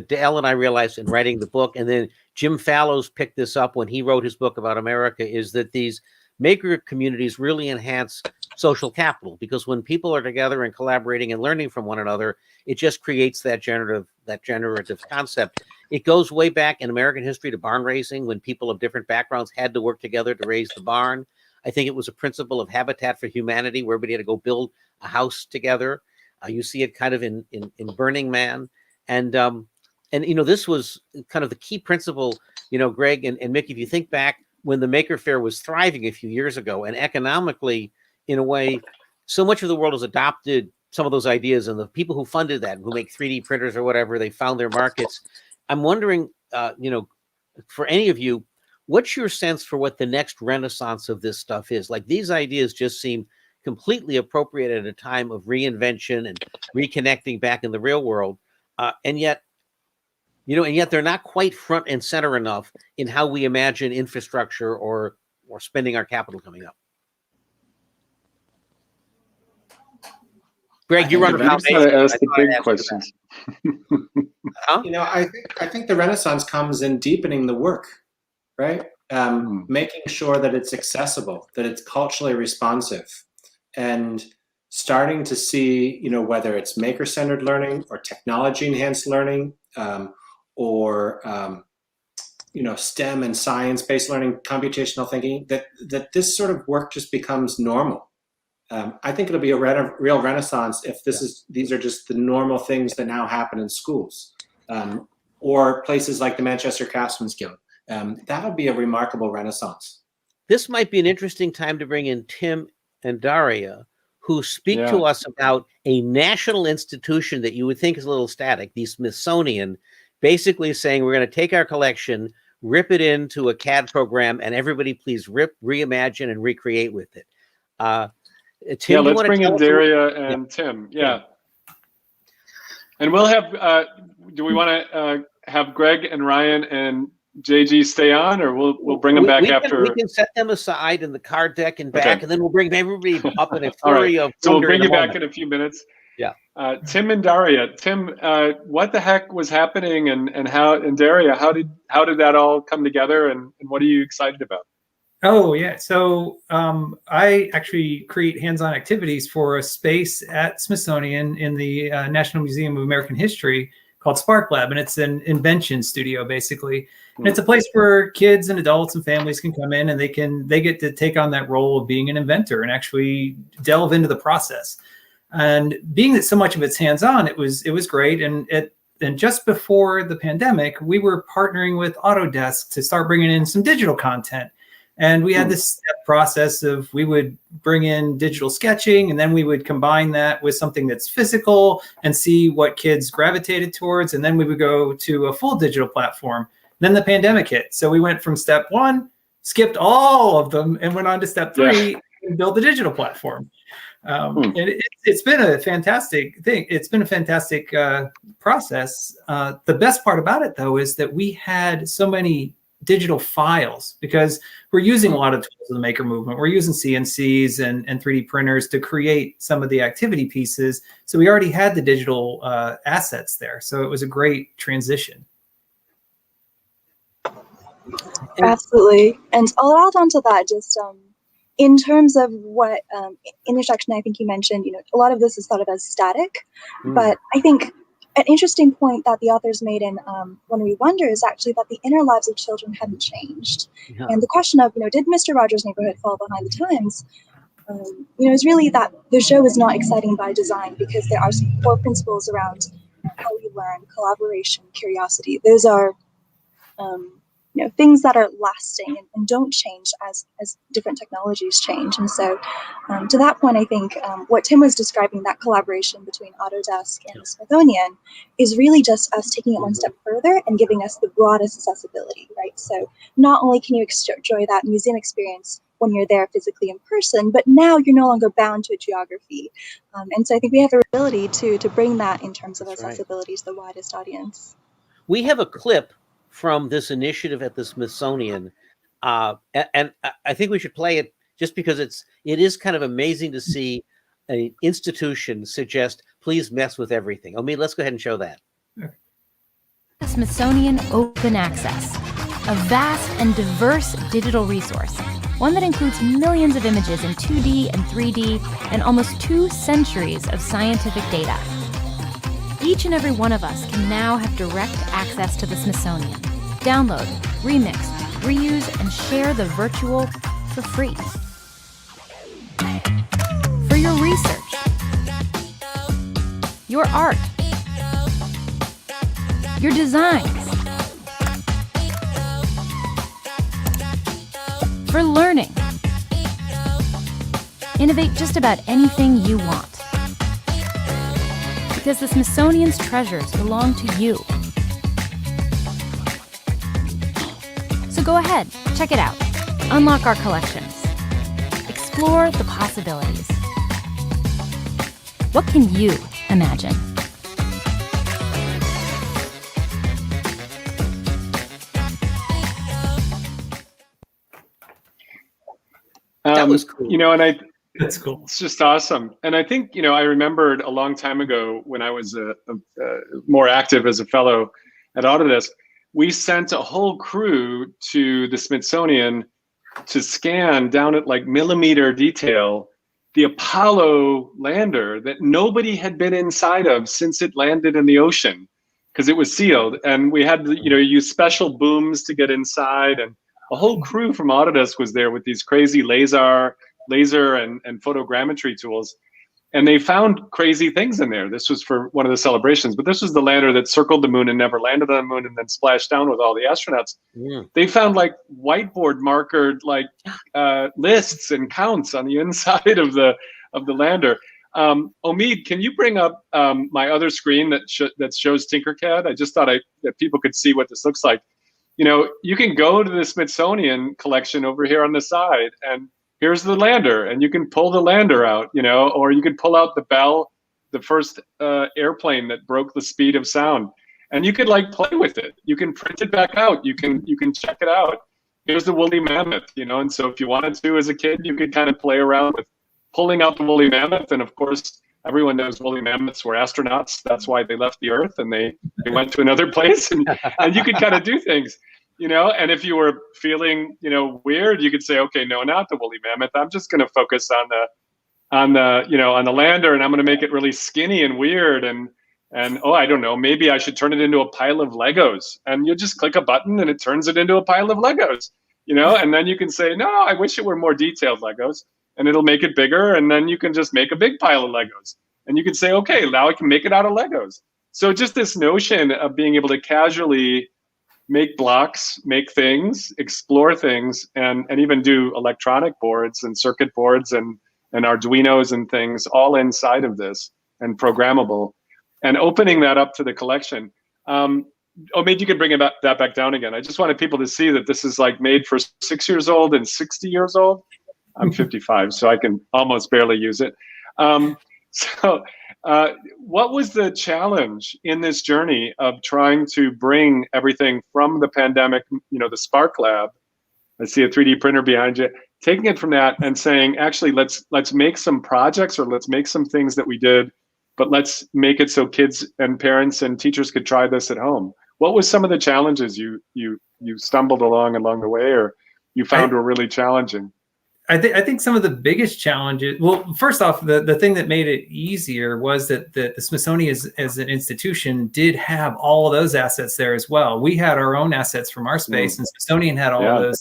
Dale and I realized in writing the book, and then Jim Fallows picked this up when he wrote his book about America, is that these maker communities really enhance social capital, because when people are together and collaborating and learning from one another, it just creates that generative concept. It goes way back in American history to barn raising, when people of different backgrounds had to work together to raise the barn. I think it was a principle of Habitat for Humanity, where everybody had to go build a house together. You see it kind of in Burning Man. And you know, this was kind of the key principle, you know, Greg and Mick, if you think back when the Maker Faire was thriving a few years ago, and economically, in a way, so much of the world has adopted some of those ideas, and the people who funded that, who make 3D printers or whatever, they found their markets. I'm wondering, for any of you, what's your sense for what the next renaissance of this stuff is? Like, these ideas just seem completely appropriate at a time of reinvention and reconnecting back in the real world, and yet they're not quite front and center enough in how we imagine infrastructure or spending our capital coming up. Greg, you run a foundation. Ask the big questions. Huh? I think the Renaissance comes in deepening the work, right? Making sure that it's accessible, that it's culturally responsive, and starting to see, whether it's maker-centered learning or technology-enhanced learning, or STEM and science-based learning, computational thinking, that this sort of work just becomes normal. I think it'll be a real renaissance if these are just the normal things that now happen in schools, or places like the Manchester Craftsmen's Guild. That would be a remarkable renaissance. This might be an interesting time to bring in Tim and Daria, who speak to us about a national institution that you would think is a little static, the Smithsonian, basically saying we're going to take our collection, rip it into a CAD program, and everybody please reimagine and recreate with it. Tim, let's bring in Daria and Tim. Yeah. And we'll have, do we want to have Greg and Ryan and JG stay on, or we'll bring them back after? We can set them aside in the card deck and back, and then we'll bring everybody up in a flurry of. So we'll bring you back in a few minutes. Yeah. Tim and Daria. Tim, what the heck was happening, and Daria, how did that all come together, and what are you excited about? Oh, yeah. So I actually create hands-on activities for a space at Smithsonian in the National Museum of American History called Spark Lab. And it's an invention studio, basically. And it's a place where kids and adults and families can come in, and they get to take on that role of being an inventor and actually delve into the process. And being that so much of it's hands-on, it was great. And just before the pandemic, we were partnering with Autodesk to start bringing in some digital content. And we had this step process of, we would bring in digital sketching, and then we would combine that with something that's physical and see what kids gravitated towards. And then we would go to a full digital platform. Then the pandemic hit. So we went from step 1, skipped all of them, and went on to step 3 and build the digital platform. And it's been a fantastic thing. It's been a fantastic process. The best part about it, though, is that we had so many digital files, because we're using a lot of tools of the maker movement. We're using CNCs and 3D printers to create some of the activity pieces. So we already had the digital assets there. So it was a great transition. Absolutely. And I'll add on to that, just in terms of what intersection I think you mentioned, a lot of this is thought of as static, but I think an interesting point that the authors made in When We Wonder is actually that the inner lives of children hadn't changed. Yeah. And the question of, did Mr. Rogers' Neighborhood fall behind the times? Is really that the show is not exciting by design, because there are some core principles around how we learn, collaboration, curiosity. Those are things that are lasting and don't change as different technologies change. And so to that point, I think what Tim was describing, that collaboration between Autodesk and the Smithsonian, is really just us taking it one step further and giving us the broadest accessibility, right? So not only can you enjoy that museum experience when you're there physically in person, but now you're no longer bound to a geography. And so I think we have the ability to bring that in terms of accessibility to the widest audience. We have a clip from this initiative at the Smithsonian, and I think we should play it just because it is kind of amazing to see an institution suggest, please mess with everything. Let's go ahead and show that. Smithsonian Open Access, a vast and diverse digital resource, one that includes millions of images in 2D and 3D and almost 2 centuries of scientific data. Each and every one of us can now have direct access to the Smithsonian. Download, remix, reuse, and share the virtual for free. For your research, your art, your designs, for learning. Innovate just about anything you want. Because the Smithsonian's treasures belong to you. So go ahead, check it out. Unlock our collections. Explore the possibilities. What can you imagine? That was cool. You know, and That's cool. It's just awesome. And I think, you know, I remembered a long time ago when I was more active as a fellow at Autodesk, we sent a whole crew to the Smithsonian to scan down at like millimeter detail the Apollo lander that nobody had been inside of since it landed in the ocean because it was sealed. And we had to, you know, use special booms to get inside, and a whole crew from Autodesk was there with these crazy laser and photogrammetry tools. And they found crazy things in there. This was for one of the celebrations, but this was the lander that circled the moon and never landed on the moon and then splashed down with all the astronauts. Yeah. They found like whiteboard markered like lists and counts on the inside of the lander. Omid, can you bring up my other screen that shows Tinkercad? I just thought that people could see what this looks like. You know, you can go to the Smithsonian collection over here on the side, and here's the lander, and you can pull the lander out, you know, or you can pull out the Bell, the first airplane that broke the speed of sound, and you could like play with it. You can print it back out. You can check it out. Here's the woolly mammoth, you know, and so if you wanted to as a kid, you could kind of play around with pulling out the woolly mammoth. And of course, everyone knows woolly mammoths were astronauts. That's why they left the Earth and they went to another place, and you could kind of do things. You know, and if you were feeling, you know, weird, you could say, okay, no, not the woolly mammoth. I'm just going to focus on the lander, and I'm going to make it really skinny and weird. And oh, I don't know, maybe I should turn it into a pile of Legos. And you just click a button and it turns it into a pile of Legos, you know, and then you can say, no, I wish it were more detailed Legos, and it'll make it bigger. And then you can just make a big pile of Legos, and you can say, okay, now I can make it out of Legos. So just this notion of being able to casually make blocks, make things, explore things, and even do electronic boards and circuit boards and Arduinos and things all inside of this and programmable, and opening that up to the collection. Maybe you could bring that back down again. I just wanted people to see that this is like made for 6 years old and 60 years old. I'm 55, so I can almost barely use it. What was the challenge in this journey of trying to bring everything from the pandemic, you know, the Spark Lab? I see a 3D printer behind you. Taking it from that and saying, actually, let's make some projects, or let's make some things that we did, but let's make it so kids and parents and teachers could try this at home. What was some of the challenges you stumbled along the way, or you found were really challenging? I think some of the biggest challenges, well, first off, the thing that made it easier was that the Smithsonian as an institution did have all of those assets there as well. We had our own assets from our space, and Smithsonian had all of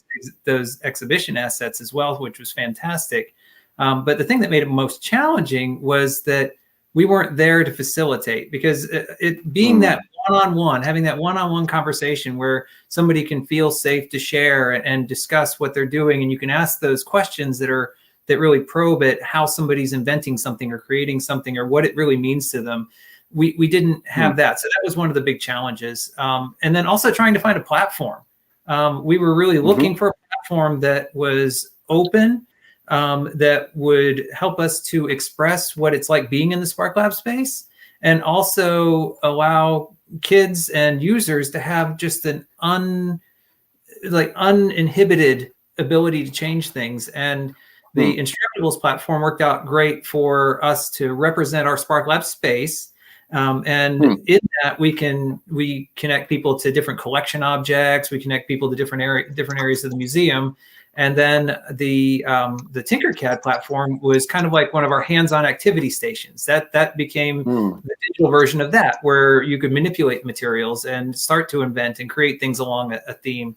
those exhibition assets as well, which was fantastic. But the thing that made it most challenging was that we weren't there to facilitate, because it being that one-on-one, having that one-on-one conversation where somebody can feel safe to share and discuss what they're doing, and you can ask those questions that really probe at how somebody's inventing something or creating something or what it really means to them. We didn't have that, so that was one of the big challenges. And then also trying to find a platform. We were really looking for a platform that was open, that would help us to express what it's like being in the Spark Lab space, and also allow kids and users to have just an uninhibited ability to change things. And the Instructables platform worked out great for us to represent our Spark Lab space. In that we connect people to different collection objects. We connect people to different areas of the museum. And then the Tinkercad platform was kind of like one of our hands-on activity stations. That became the digital version of that, where you could manipulate materials and start to invent and create things along a theme.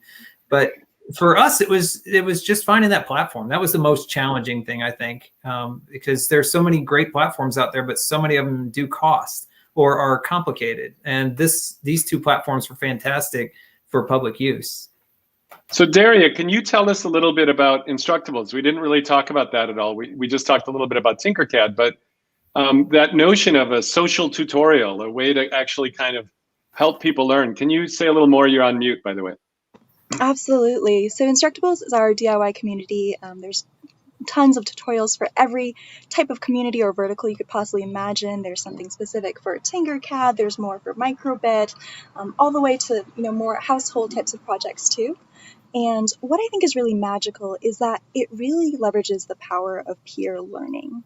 But for us, it was just finding that platform. That was the most challenging thing, I think, because there's so many great platforms out there, but so many of them do cost or are complicated. And these two platforms were fantastic for public use. So Daria, can you tell us a little bit about Instructables? We didn't really talk about that at all. We just talked a little bit about Tinkercad, but that notion of a social tutorial, a way to actually kind of help people learn. Can you say a little more? You're on mute, by the way. Absolutely. So Instructables is our DIY community. There's tons of tutorials for every type of community or vertical you could possibly imagine. There's something specific for Tinkercad. There's more for microbit, all the way to more household types of projects too. And what I think is really magical is that it really leverages the power of peer learning,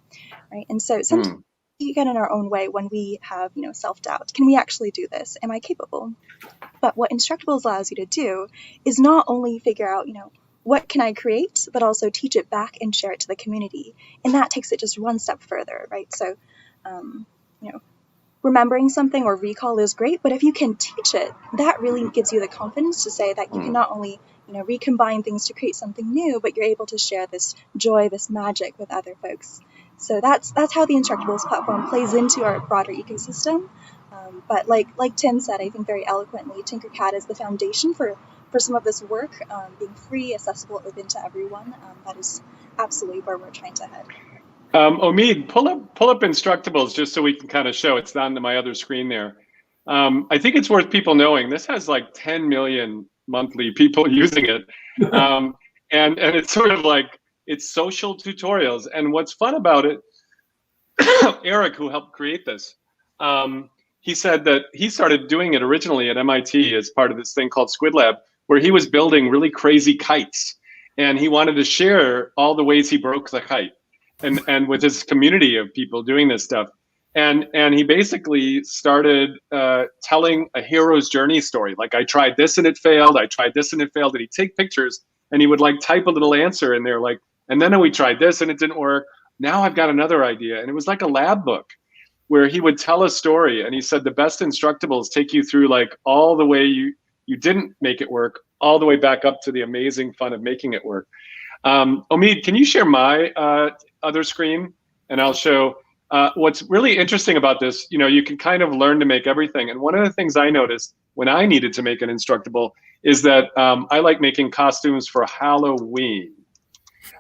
right? And so sometimes we get in our own way when we have, self-doubt. Can we actually do this? Am I capable? But what Instructables allows you to do is not only figure out, what can I create, but also teach it back and share it to the community. And that takes it just one step further, right? So, remembering something or recall is great, but if you can teach it, that really gives you the confidence to say that you can not only recombine things to create something new, but you're able to share this joy, this magic with other folks. So that's how the Instructables platform plays into our broader ecosystem. But like Tim said, I think very eloquently, Tinkercad is the foundation for some of this work, being free, accessible, open to everyone. That is absolutely where we're trying to head. Omid, pull up Instructables just so we can kind of show. It's on my other screen there. I think it's worth people knowing this has like 10 million monthly people using it. And it's sort of like, it's social tutorials. And what's fun about it, Eric, who helped create this, he said that he started doing it originally at MIT as part of this thing called Squid Lab, where he was building really crazy kites. And he wanted to share all the ways he broke the kite. And with his community of people doing this stuff. And he basically started telling a hero's journey story. Like, I tried this and it failed. I tried this and it failed. And he'd take pictures and he would like type a little answer in there, like, and then we tried this and it didn't work. Now I've got another idea. And it was like a lab book where he would tell a story. And he said the best Instructables take you through like all the way you didn't make it work, all the way back up to the amazing fun of making it work. Omid, can you share my other screen? And I'll show what's really interesting about this. You can kind of learn to make everything. And one of the things I noticed when I needed to make an Instructable is that I like making costumes for Halloween.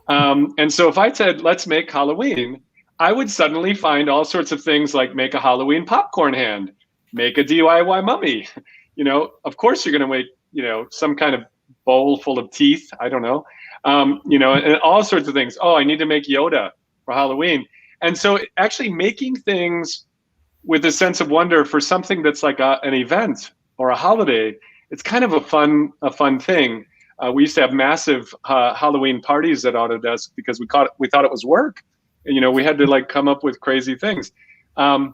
And so if I said, let's make Halloween, I would suddenly find all sorts of things like make a Halloween popcorn hand, make a DIY mummy. Of course you're going to make, some kind of bowl full of teeth. I don't know. And all sorts of things. Oh, I need to make Yoda for Halloween. And so actually making things with a sense of wonder for something that's like an event or a holiday, it's kind of a fun thing. We used to have massive Halloween parties at Autodesk because we thought it was work. We had to like come up with crazy things. The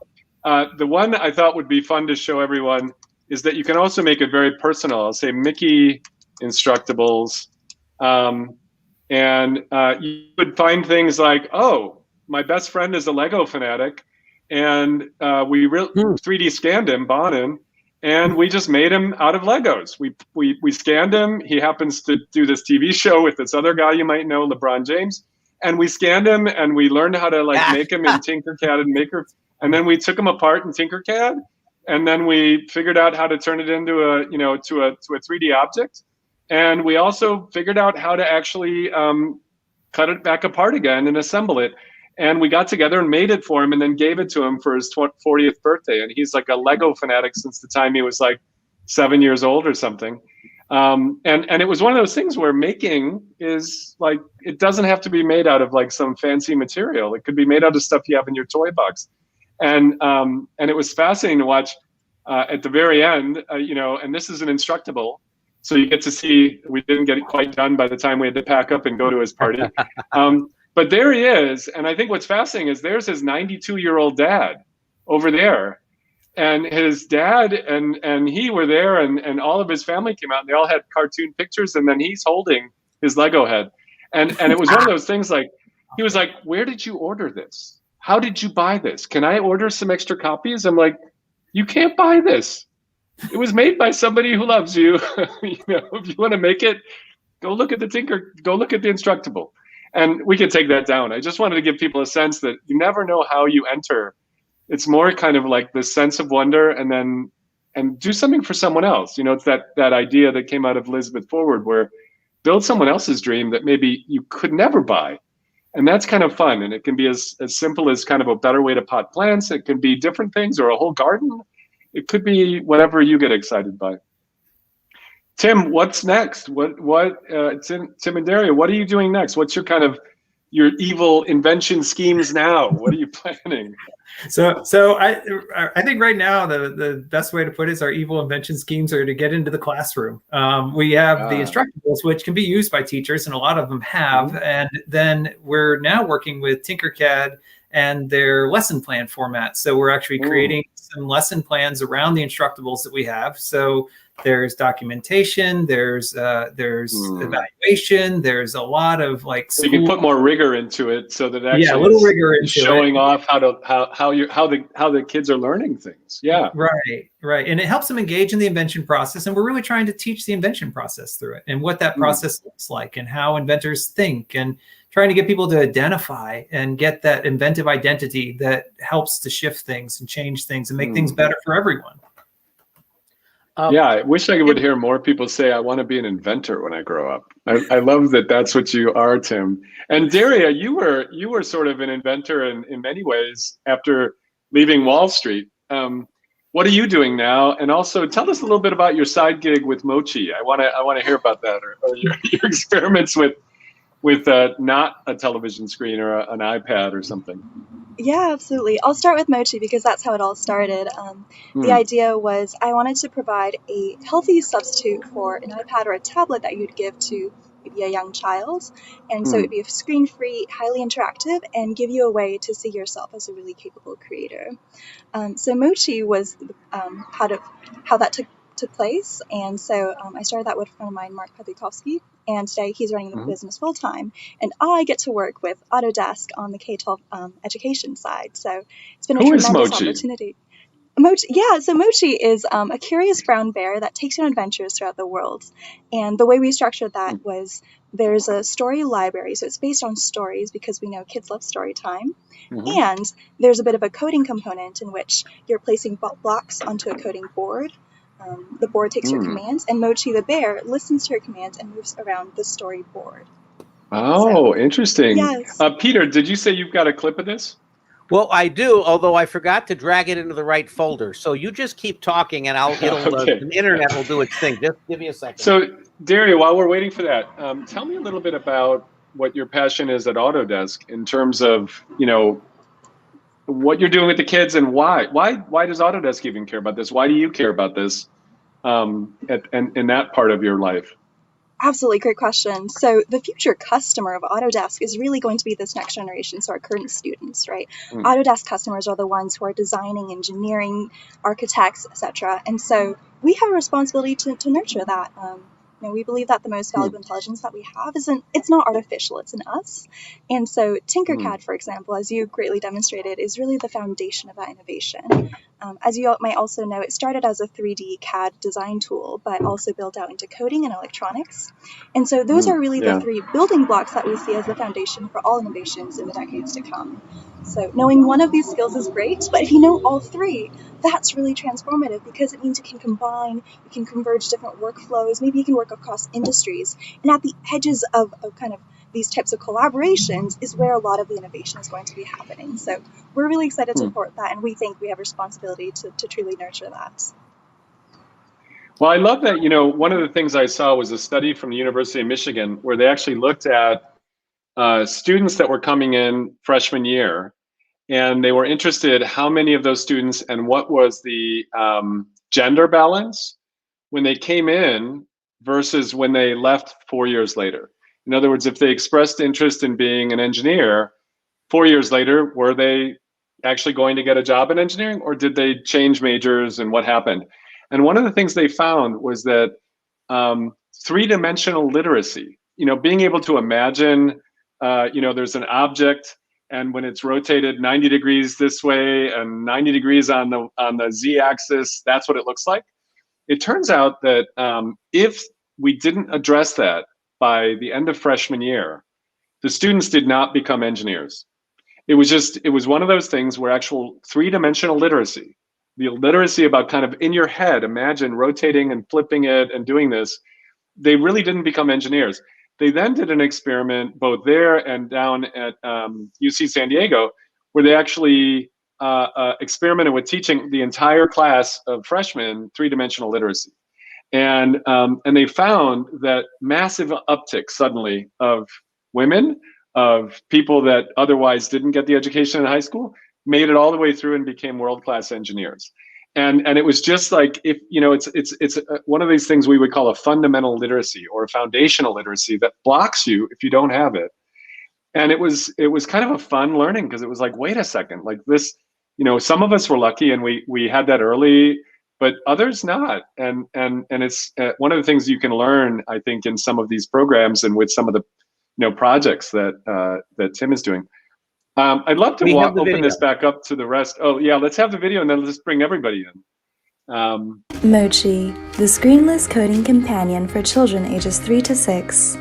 one I thought would be fun to show everyone is that you can also make it very personal. I'll say Mickey Instructables. And you would find things like, oh, my best friend is a Lego fanatic, and we 3D scanned him, Bonin, and we just made him out of Legos. We scanned him. He happens to do this TV show with this other guy you might know, LeBron James, and we scanned him and we learned how to like make him in Tinkercad and Maker, and then we took him apart in Tinkercad, and then we figured out how to turn it into a to a 3D object. And we also figured out how to actually cut it back apart again and assemble it. And we got together and made it for him and then gave it to him for his 40th birthday. And he's like a Lego fanatic since the time he was like 7 years old or something. And it was one of those things where making is like, it doesn't have to be made out of like some fancy material. It could be made out of stuff you have in your toy box. And it was fascinating to watch at the very end, and this is an Instructable. So you get to see, we didn't get it quite done by the time we had to pack up and go to his party. But there he is. And I think what's fascinating is there's his 92-year-old dad over there. And his dad and he were there, and all of his family came out, and they all had cartoon pictures, and then he's holding his Lego head. And it was one of those things like, he was like, where did you order this? How did you buy this? Can I order some extra copies? I'm like, you can't buy this. It was made by somebody who loves you. If you want to make it, go look at the Instructable. And we can take that down. I just wanted to give people a sense that you never know how you enter. It's more kind of like this sense of wonder and do something for someone else. It's that idea that came out of Elizabeth Forward where build someone else's dream that maybe you could never buy. And that's kind of fun. And it can be as simple as kind of a better way to pot plants. It can be different things or a whole garden. It could be whatever you get excited by. Tim, what's next? Tim and Daria, what are you doing next? What's your kind of your evil invention schemes now? What are you planning? So I think right now the best way to put it is our evil invention schemes are to get into the classroom. We have the Instructables, which can be used by teachers, and a lot of them have. And then we're now working with Tinkercad and their lesson plan format. So we're actually creating some lesson plans around the Instructables that we have. So there's documentation, there's evaluation, there's a lot of like so you can put more rigor into it, so that actually a little rigor into showing off how the kids are learning things. Yeah, right, and it helps them engage in the invention process. And we're really trying to teach the invention process through it, and what that process looks like, and how inventors think, and trying to get people to identify and get that inventive identity that helps to shift things and change things and make things better for everyone. Yeah, I wish I would hear more people say, I want to be an inventor when I grow up. I love that that's what you are, Tim. And Daria, you were sort of an inventor in many ways after leaving Wall Street. What are you doing now? And also tell us a little bit about your side gig with Mochi. I want to hear about that, or your experiments with not a television screen or an iPad or something. Yeah, absolutely. I'll start with Mochi because that's how it all started. The idea was I wanted to provide a healthy substitute for an iPad or a tablet that you'd give to maybe a young child. And so it'd be screen-free, highly interactive, and give you a way to see yourself as a really capable creator. So Mochi was how that took place. And so I started that with a friend of mine, Mark Pawlikowski. And today he's running the business full time, and I get to work with Autodesk on the K-12 education side. So it's been a tremendous opportunity. So Mochi is a curious brown bear that takes you on adventures throughout the world. And the way we structured that was there's a story library, so it's based on stories because we know kids love story time. And there's a bit of a coding component in which you're placing blocks onto a coding board. The board takes your commands, and Mochi the bear listens to your commands and moves around the storyboard. Oh, interesting. Yes. Peter, did you say you've got a clip of this? Well, I do, although I forgot to drag it into the right folder. So you just keep talking, and the internet will do its thing. Just give me a second. So, Daria, while we're waiting for that, tell me a little bit about what your passion is at Autodesk in terms of, what you're doing with the kids and why. Why does Autodesk even care about this? Why do you care about this in that part of your life? Absolutely, great question. So the future customer of Autodesk is really going to be this next generation, so our current students, right? Autodesk customers are the ones who are designing, engineering, architects, etc. And so we have a responsibility to nurture that. We believe that the most valuable intelligence that we have it's not artificial, it's in us. And so Tinkercad, for example, as you greatly demonstrated, is really the foundation of that innovation. As you might also know, it started as a 3D CAD design tool, but also built out into coding and electronics. And so those are really the three building blocks that we see as the foundation for all innovations in the decades to come. So knowing one of these skills is great, but if you know all three, that's really transformative because it means you can combine, you can converge different workflows, maybe you can work across industries. And at the edges of kind of these types of collaborations is where a lot of the innovation is going to be happening. So we're really excited to support that, and we think we have a responsibility to truly nurture that. Well, I love that, one of the things I saw was a study from the University of Michigan where they actually looked at students that were coming in freshman year, and they were interested how many of those students and what was the gender balance when they came in versus when they left 4 years later. In other words, if they expressed interest in being an engineer, 4 years later, were they actually going to get a job in engineering, or did they change majors, and what happened? And one of the things they found was that three-dimensional literacy, being able to imagine, there's an object, and when it's rotated 90 degrees this way and 90 degrees on the z-axis, that's what it looks like. It turns out that if we didn't address that by the end of freshman year, the students did not become engineers. It was one of those things where actual three-dimensional literacy, the literacy about kind of in your head, imagine rotating and flipping it and doing this, they really didn't become engineers. they then did an experiment both there and down at UC San Diego, where they actually experimented with teaching the entire class of freshmen three-dimensional literacy. And they found that massive uptick suddenly of women, of people that otherwise didn't get the education in high school, made it all the way through and became world-class engineers. And it was just like, if it's one of these things we would call a fundamental literacy or a foundational literacy that blocks you if you don't have it. And it was kind of a fun learning, because it was like, wait a second, like this, some of us were lucky and we had that early, but others not. And it's one of the things you can learn, I think, in some of these programs and with some of the projects that Tim is doing. I'd love to open this back up to the rest. Oh yeah, let's have the video and then let's bring everybody in. Mochi, the screenless coding companion for children ages 3 to 6.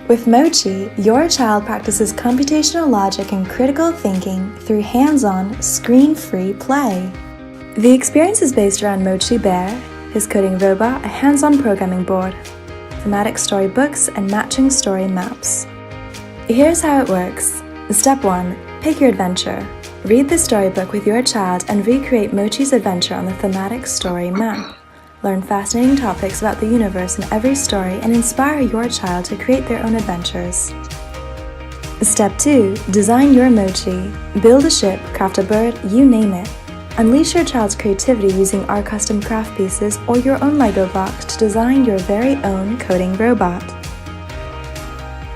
With Mochi, your child practices computational logic and critical thinking through hands-on, screen-free play. The experience is based around Mochi Behr, his coding robot, a hands-on programming board, thematic story books, and matching story maps. Here's how it works. Step 1. Pick your adventure. Read the storybook with your child and recreate Mochi's adventure on the thematic story map. Learn fascinating topics about the universe in every story and inspire your child to create their own adventures. Step 2. Design your Mochi. Build a ship, craft a bird, you name it. Unleash your child's creativity using our custom craft pieces or your own Lego blocks to design your very own coding robot.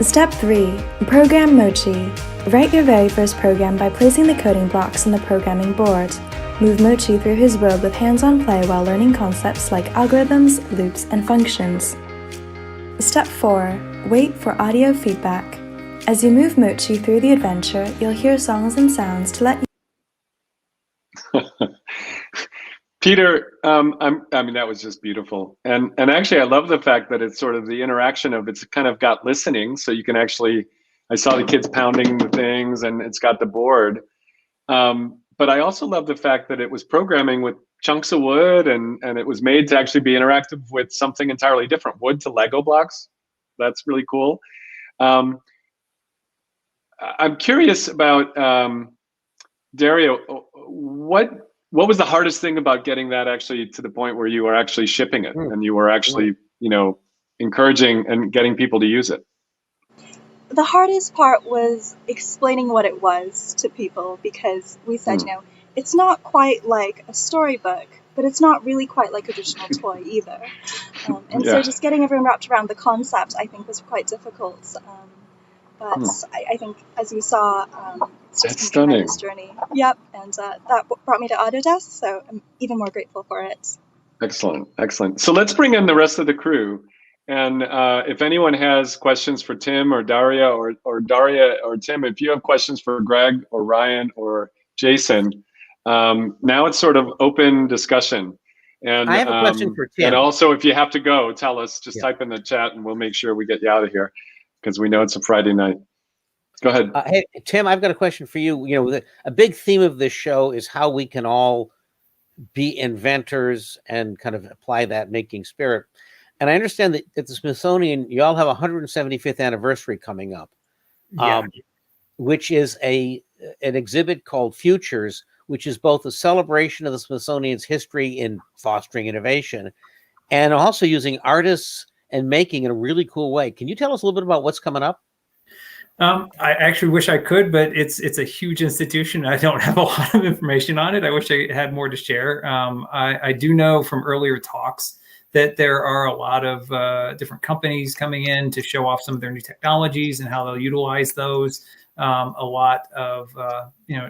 Step 3. Program Mochi. Write your very first program by placing the coding blocks on the programming board. Move Mochi through his world with hands-on play while learning concepts like algorithms, loops, and functions. Step 4. Wait for audio feedback. As you move Mochi through the adventure, you'll hear songs and sounds to let you Peter, I mean, that was just beautiful. And actually, I love the fact that it's sort of the interaction of, it's kind of got listening, so you can actually, I saw the kids pounding the things and it's got the board. But I also love the fact that it was programming with chunks of wood and it was made to actually be interactive with something entirely different, wood to Lego blocks. That's really cool. I'm curious about, Daria, what was the hardest thing about getting that actually to the point where you were actually shipping it and you were actually, encouraging and getting people to use it? The hardest part was explaining what it was to people, because we said, it's not quite like a storybook, but it's not really quite like a traditional toy either. So just getting everyone wrapped around the concept, I think, was quite difficult. But I think, as you saw, it's just been a tremendous journey. Yep, and that brought me to Autodesk, so I'm even more grateful for it. Excellent, excellent. So let's bring in the rest of the crew. And if anyone has questions for Tim or Daria, or Daria or Tim, if you have questions for Greg or Ryan or Jason, now it's sort of open discussion. And I have a question for Tim. And also, if you have to go, tell us, just type in the chat and we'll make sure we get you out of here, because we know it's a Friday night. Go ahead. Hey, Tim, I've got a question for you. A big theme of this show is how we can all be inventors and kind of apply that making spirit. And I understand that at the Smithsonian, you all have a 175th anniversary coming up, which is an exhibit called Futures, which is both a celebration of the Smithsonian's history in fostering innovation and also using artists and making in a really cool way. Can you tell us a little bit about what's coming up? I actually wish I could, but it's a huge institution. I don't have a lot of information on it. I wish I had more to share. I do know from earlier talks that there are a lot of different companies coming in to show off some of their new technologies and how they'll utilize those. A lot of,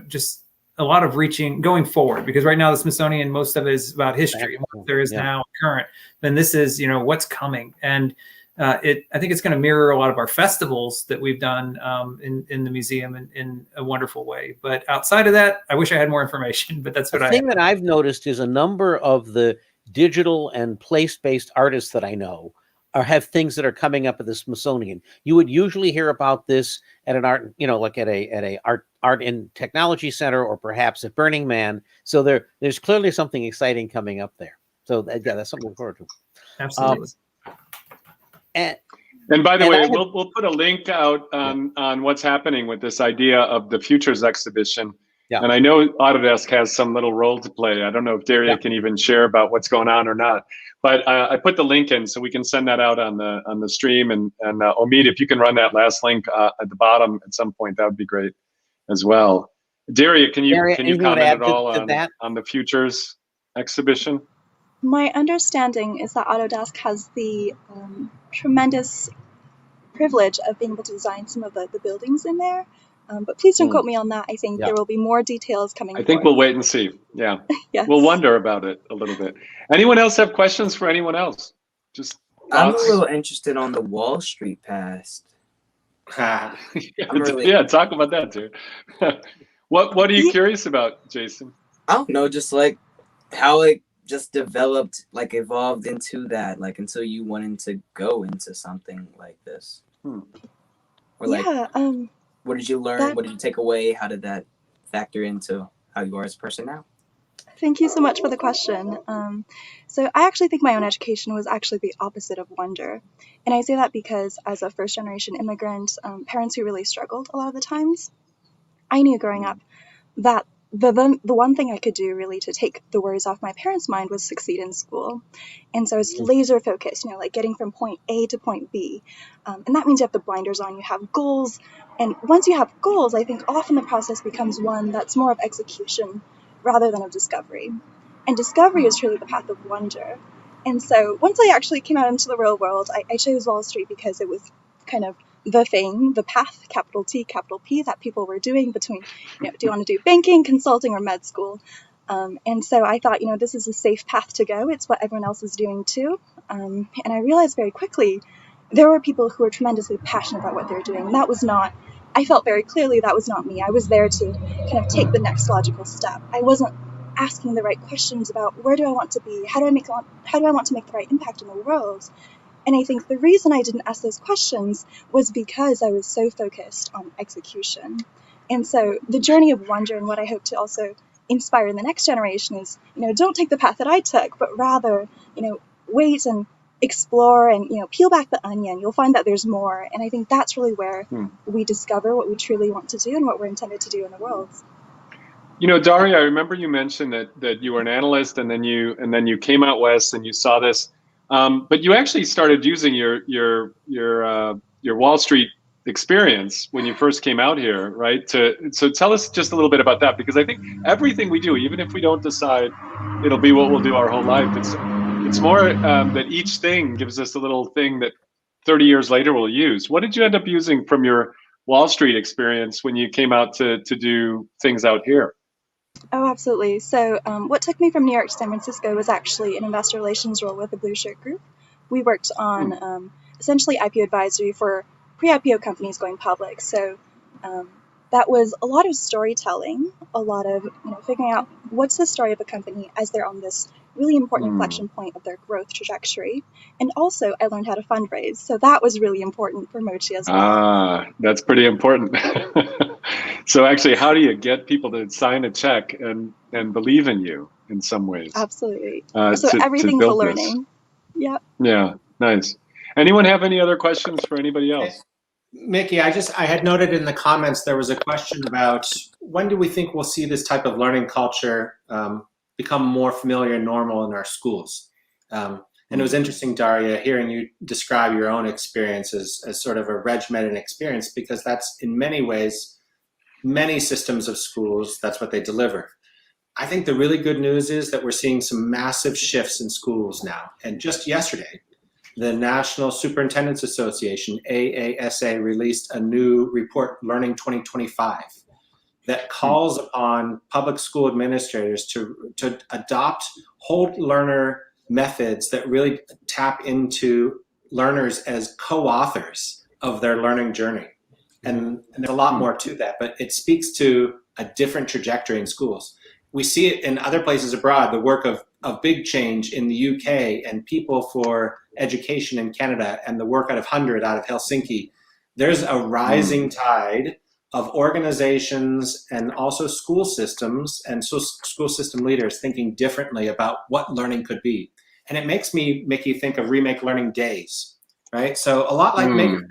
just a lot of reaching going forward, because right now the Smithsonian, most of it is about history. And what there is now current, then this is, what's coming. And I think it's going to mirror a lot of our festivals that we've done in the museum in a wonderful way. But outside of that, I wish I had more information, but that's what The thing that I've noticed is a number of the digital and place-based artists that I know have things that are coming up at the Smithsonian. You would usually hear about this at an art, like at a art and technology center, or perhaps at Burning Man. So there's clearly something exciting coming up there. So that's something to look forward to. Absolutely. And And by the And way, I had- we'll put a link out on what's happening with this idea of the Futures exhibition. Yeah. And I know Autodesk has some little role to play. I don't know if Daria can even share about what's going on or not. But I put the link in so we can send that out on the stream. And Omid, if you can run that last link at the bottom at some point, that would be great as well. Daria, can you anything comment to add at all to that? on the Futures exhibition? My understanding is that Autodesk has the tremendous privilege of being able to design some of the buildings in there. But please don't quote me on that. I think there will be more details coming. I think we'll wait and see. Yeah. Yes. We'll wonder about it a little bit. Anyone else have questions for anyone else? Just I'm a thoughts? little interested on the Wall Street past. Yeah, talk about that, dude. What are you curious about, Jason? I don't know, just like how it just developed, like evolved into that, like until you wanted to go into something like this. Or like, what did you learn? What did you take away? How did that factor into how you are as a person now? Thank you so much for the question. So I actually think my own education was actually the opposite of wonder. And I say that because as a first-generation immigrant, parents who really struggled a lot of the times, I knew growing up that the one thing I could do really to take the worries off my parents' mind was succeed in school. And so I was laser focused, like getting from point A to point B. And that means you have the blinders on, you have goals. And once you have goals, I think often the process becomes one that's more of execution rather than of discovery. And discovery is truly the path of wonder. And so once I actually came out into the real world, I chose Wall Street because it was kind of the thing, the path, capital T, capital P, that people were doing between, do you want to do banking, consulting, or med school? And so I thought, this is a safe path to go. It's what everyone else is doing too. And I realized very quickly there were people who were tremendously passionate about what they were doing. And that was not, I felt very clearly that was not me. I was there to kind of take the next logical step. I wasn't asking the right questions about where do I want to be? How do I want to make the right impact in the world? And I think the reason I didn't ask those questions was because I was so focused on execution. And so the journey of wonder and what I hope to also inspire in the next generation is, don't take the path that I took, but rather, wait and explore and, peel back the onion. You'll find that there's more. And I think that's really where we discover what we truly want to do and what we're intended to do in the world. Daria, I remember you mentioned that you were an analyst and then you came out west and you saw this. But you actually started using your Wall Street experience when you first came out here, right? So tell us just a little bit about that, because I think everything we do, even if we don't decide it'll be what we'll do our whole life, it's more that each thing gives us a little thing that 30 years later we'll use. What did you end up using from your Wall Street experience when you came out to do things out here? Oh, absolutely. So what took me from New York to San Francisco was actually an investor relations role with the Blue Shirt Group. We worked on essentially IPO advisory for pre-IPO companies going public. So that was a lot of storytelling, a lot of figuring out what's the story of a company as they're on this really important inflection point of their growth trajectory. And also I learned how to fundraise. So that was really important for Mochi as well. That's pretty important. So actually, how do you get people to sign a check and believe in you in some ways? Absolutely. So everything's a learning. Yep. Yeah, nice. Anyone have any other questions for anybody else? Mickey, I had noted in the comments there was a question about when do we think we'll see this type of learning culture become more familiar and normal in our schools? And it was interesting, Daria, hearing you describe your own experience as sort of a regimented experience, because that's in many ways, many systems of schools, that's what they deliver. I think the really good news is that we're seeing some massive shifts in schools now. And just yesterday, the National Superintendents Association, AASA, released a new report, Learning 2025, that calls upon public school administrators to adopt whole learner methods that really tap into learners as co-authors of their learning journey. And there's a lot more to that, but it speaks to a different trajectory in schools. We see it in other places abroad, the work of Big Change in the UK and People for Education in Canada, and the work out of 100 out of Helsinki. There's a rising tide of organizations and also school systems and school system leaders thinking differently about what learning could be. And it makes me, Mickey, think of Remake Learning Days, right? So a lot like Maker Faire,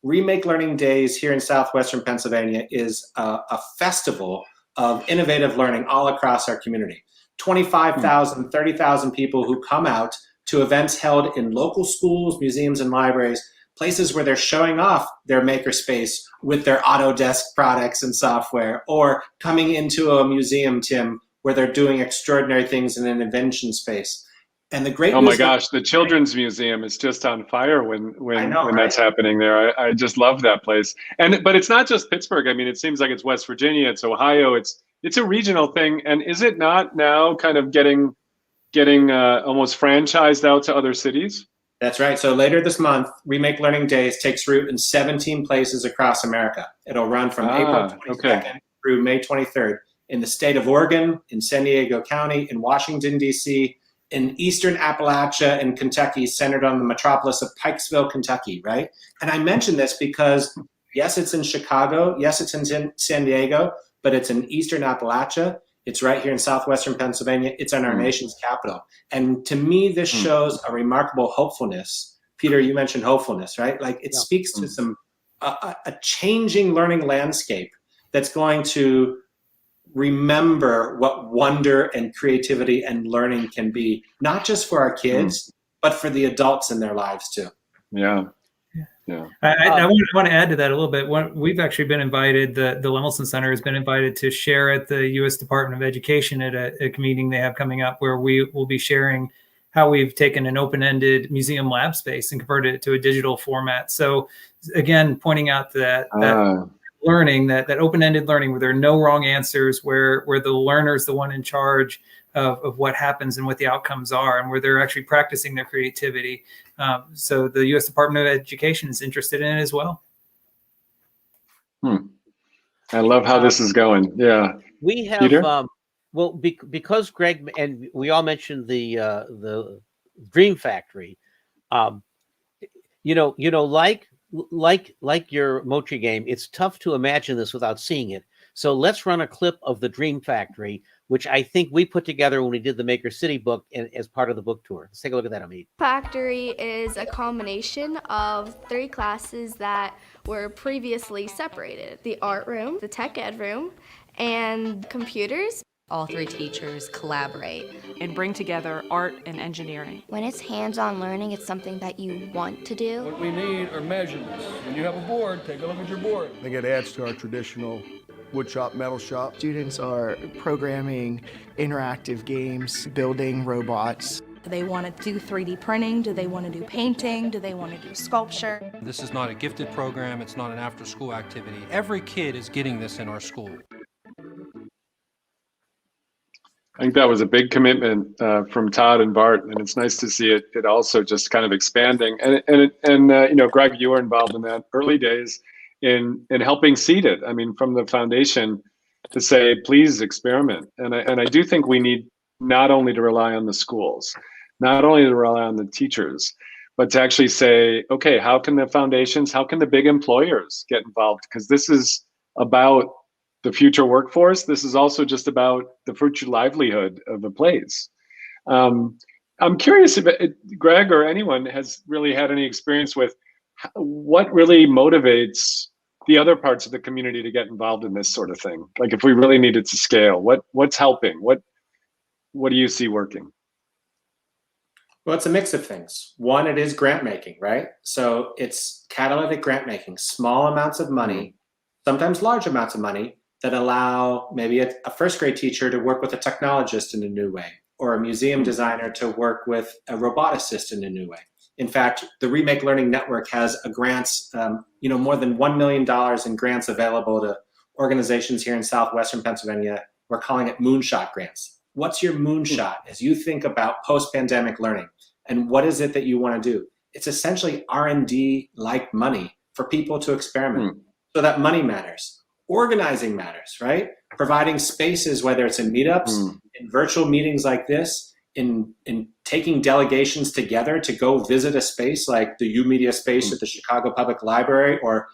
Remake Learning Days here in southwestern Pennsylvania is a festival of innovative learning all across our community. 25,000, 30,000 people who come out to events held in local schools, museums, and libraries, places where they're showing off their makerspace with their Autodesk products and software, or coming into a museum, Tim, where they're doing extraordinary things in an invention space. And the great oh my gosh, the Children's Museum is just on fire when that's happening there. I just love that place. But it's not just Pittsburgh. I mean, it seems like it's West Virginia, it's Ohio, it's a regional thing. And is it not now kind of getting almost franchised out to other cities? That's right. So later this month, Remake Learning Days takes root in 17 places across America. It'll run from April 22nd through May 23rd in the state of Oregon, in San Diego County, in Washington, D.C., in Eastern Appalachia and Kentucky, centered on the metropolis of Pikesville, Kentucky, right? And I mention this because, yes, it's in Chicago. Yes, it's in San Diego, but it's in Eastern Appalachia. It's right here in southwestern Pennsylvania. It's in our nation's capital. And to me, this shows a remarkable hopefulness. Peter, you mentioned hopefulness, right? Like it speaks to a changing learning landscape that's going to remember what wonder and creativity and learning can be, not just for our kids, but for the adults in their lives too. Yeah. I want to add to that a little bit. We've actually been invited, the Lemelson Center has been invited to share at the U.S. Department of Education at a meeting they have coming up, where we will be sharing how we've taken an open-ended museum lab space and converted it to a digital format. So again, pointing out that learning, that open-ended learning where there are no wrong answers, where the learner is the one in charge of what happens and what the outcomes are, and where they're actually practicing their creativity. So the U.S. Department of Education is interested in it as well. I love how this is going. Yeah. We have, Peter? Because Greg, and we all mentioned the Dream Factory, like your Mochi game, it's tough to imagine this without seeing it. So let's run a clip of the Dream Factory, which I think we put together when we did the Maker City book as part of the book tour. Let's take a look at that, Amit. Factory is a combination of 3 classes that were previously separated: the art room, the tech ed room, and computers. All 3 teachers collaborate and bring together art and engineering. When it's hands-on learning, it's something that you want to do. What we need are measurements. When you have a board, take a look at your board. I think it adds to our traditional wood shop, metal shop. Students are programming interactive games, building robots. Do they want to do 3D printing? Do they want to do painting? Do they want to do sculpture? This is not a gifted program. It's not an after-school activity. Every kid is getting this in our school. I think that was a big commitment from Todd and Bart, and it's nice to see it also just kind of expanding. And Greg, you were involved in that early days in helping seed it. I mean, from the foundation to say, please experiment. And I do think we need not only to rely on the schools, not only to rely on the teachers, but to actually say, okay, how can the foundations, how can the big employers get involved? Because this is about the future workforce. This is also just about the future livelihood of a place. I'm curious if Greg or anyone has really had any experience with what really motivates the other parts of the community to get involved in this sort of thing. Like if we really needed to scale, what's helping? What do you see working? Well, it's a mix of things. One, it is grant making, right? So it's catalytic grant making, small amounts of money, sometimes large amounts of money, that allow maybe a first grade teacher to work with a technologist in a new way, or a museum designer to work with a roboticist in a new way. In fact, the Remake Learning Network has grants, more than $1 million in grants available to organizations here in southwestern Pennsylvania. We're calling it moonshot grants. What's your moonshot as you think about post-pandemic learning? And what is it that you want to do? It's essentially R&D-like money for people to experiment. So that money matters. Organizing matters, right? Providing spaces, whether it's in meetups, in virtual meetings like this, in taking delegations together to go visit a space like the U-Media space at the Chicago Public Library, or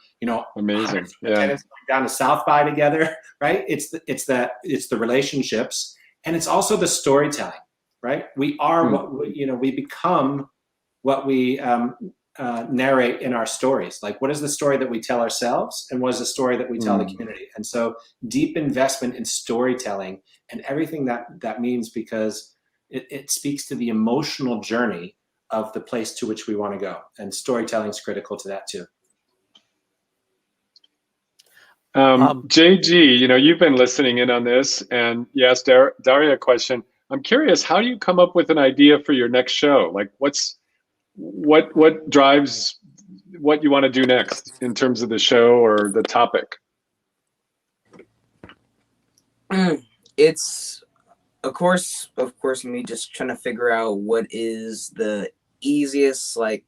amazing, tenants going down to South by together, right? It's the relationships, and it's also the storytelling, right? We are we become what we narrate in our stories. Like, what is the story that we tell ourselves, and what is the story that we tell the community? And so deep investment in storytelling and everything that means, because it speaks to the emotional journey of the place to which we want to go. And storytelling is critical to that too. JG, you've been listening in on this, and you asked Daria a question. I'm curious, how do you come up with an idea for your next show? Like, what drives what you want to do next in terms of the show or the topic? It's of course me just trying to figure out what is the easiest, like,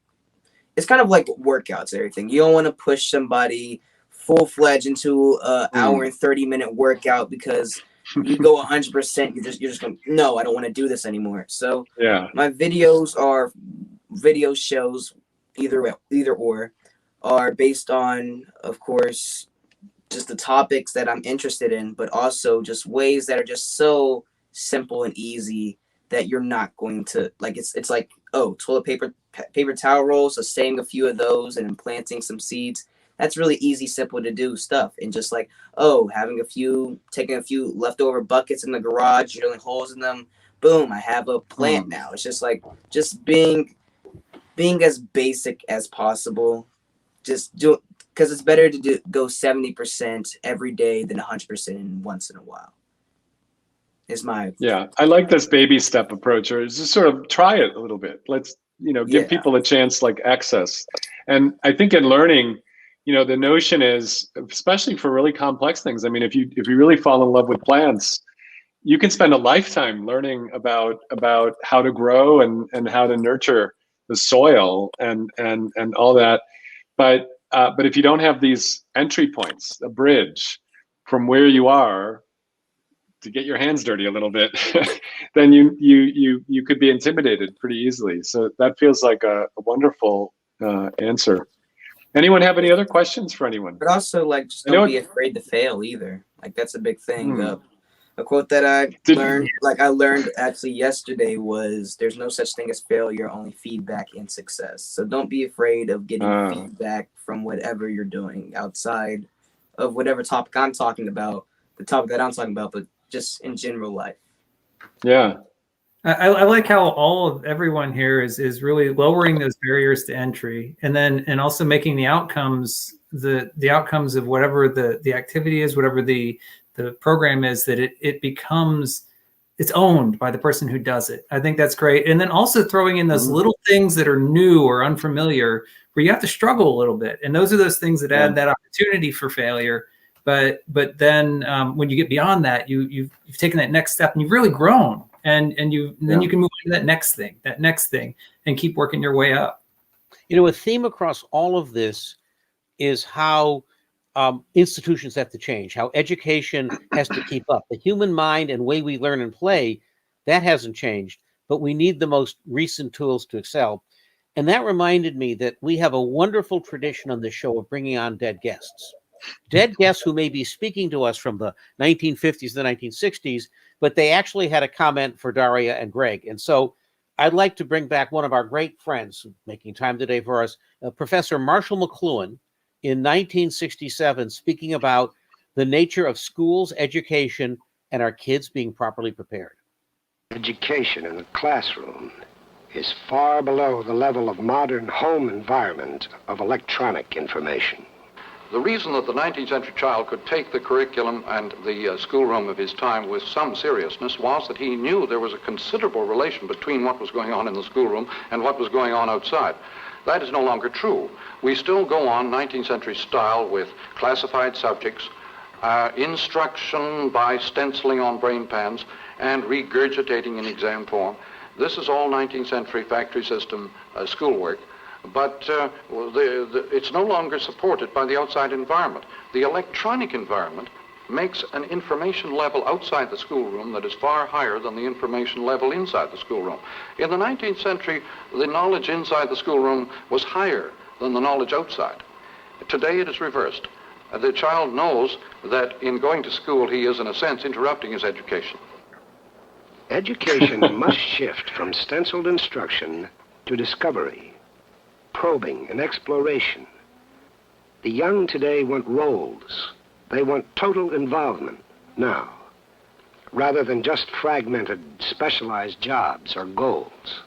it's kind of like workouts, everything. You don't want to push somebody full-fledged into an hour and 30-minute workout, because you go 100%, you're just going, no, I don't want to do this anymore. So yeah, my videos are video shows, either or, are based on, of course, just the topics that I'm interested in, but also just ways that are just so simple and easy that you're not going to, like, it's like, oh, toilet paper towel rolls, so saving a few of those and planting some seeds. That's really easy, simple to do stuff. And just like, oh, taking a few leftover buckets in the garage, drilling holes in them, boom, I have a plant now. It's just like, just being as basic as possible. Just do, because it's better to go 70% every day than 100% once in a while. Yeah, I like this baby step approach, or just sort of try it a little bit. Let's, give people a chance, like, access. And I think in learning, the notion is, especially for really complex things, I mean, if you really fall in love with plants, you can spend a lifetime learning about how to grow and how to nurture the soil and all that. But if you don't have these entry points, a bridge from where you are to get your hands dirty a little bit, then you could be intimidated pretty easily. So that feels like a wonderful answer. Anyone have any other questions for anyone? But also, like, just don't be afraid to fail either. Like, that's a big thing. A quote that I learned actually yesterday was, there's no such thing as failure, only feedback and success. So don't be afraid of getting feedback from whatever you're doing outside of whatever topic I'm talking about, the topic that I'm talking about, but just in general life. Yeah. I like how everyone here is really lowering those barriers to entry, and also making the outcomes of whatever the activity is, whatever the program is, that it becomes, it's owned by the person who does it. I think that's great. And then also throwing in those little things that are new or unfamiliar, where you have to struggle a little bit. And those are those things that add that opportunity for failure. But then when you get beyond that, you've taken that next step and you've really grown. And then you can move on to that next thing, and keep working your way up. A theme across all of this is how institutions have to change, how education has to keep up. The human mind and way we learn and play, that hasn't changed, but we need the most recent tools to excel. And that reminded me that we have a wonderful tradition on this show of bringing on dead guests who may be speaking to us from the 1950s, the 1960s, but they actually had a comment for Daria and Gregg. And so I'd like to bring back one of our great friends making time today for us, Professor Marshall McLuhan, in 1967, speaking about the nature of schools, education, and our kids being properly prepared. Education in the classroom is far below the level of modern home environment of electronic information. The reason that the 19th century child could take the curriculum and the schoolroom of his time with some seriousness was that he knew there was a considerable relation between what was going on in the schoolroom and what was going on outside. That is no longer true. We still go on 19th century style with classified subjects, instruction by stenciling on brain pans, and regurgitating in exam form. This is all 19th century factory system schoolwork. But it's no longer supported by the outside environment. The electronic environment makes an information level outside the schoolroom that is far higher than the information level inside the schoolroom. In the 19th century, the knowledge inside the schoolroom was higher than the knowledge outside. Today it is reversed. The child knows that in going to school, he is, in a sense, interrupting his education. Education must shift from stenciled instruction to discovery. probing and exploration. The young today want roles. They want total involvement now, rather than just fragmented, specialized jobs or goals.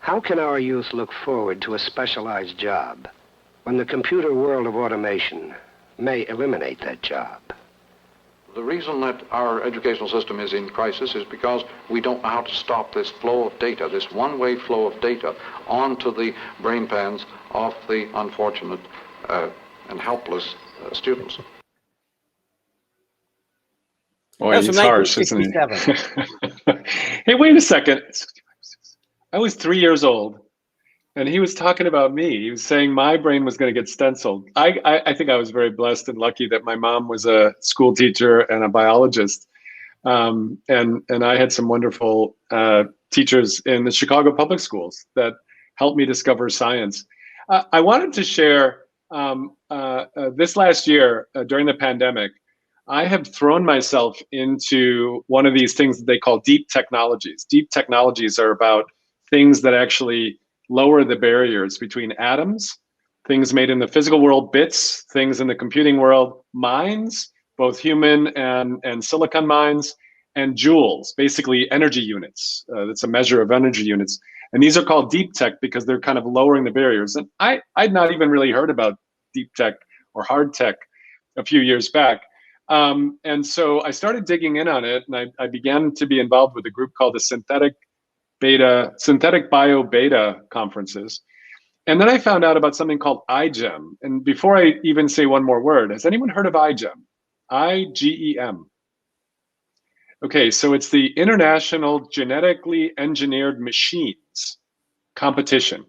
How can our youth look forward to a specialized job when the computer world of automation may eliminate that job? The reason that our educational system is in crisis is because we don't know how to stop this flow of data, this one-way flow of data onto the brain pans of the unfortunate and helpless students. Boy, he's harsh, isn't he? Hey, wait a second. I was 3 years old, and he was talking about me. He was saying my brain was going to get stenciled. I think I was very blessed and lucky that my mom was a school teacher and a biologist. And I had some wonderful teachers in the Chicago public schools that helped me discover science. I wanted to share this last year during the pandemic, I have thrown myself into one of these things that they call deep technologies. Deep technologies are about things that actually lower the barriers between atoms, things made in the physical world, bits, things in the computing world, minds, both human and silicon minds, and joules, basically energy units. That's a measure of energy units. And these are called deep tech because they're kind of lowering the barriers. And I'd not even really heard about deep tech or hard tech a few years back. And so I started digging in on it, and I began to be involved with a group called the Synthetic Bio Beta conferences. And then I found out about something called iGEM. And before I even say one more word, has anyone heard of iGEM? I-G-E-M. Okay, so it's the International Genetically Engineered Machines competition.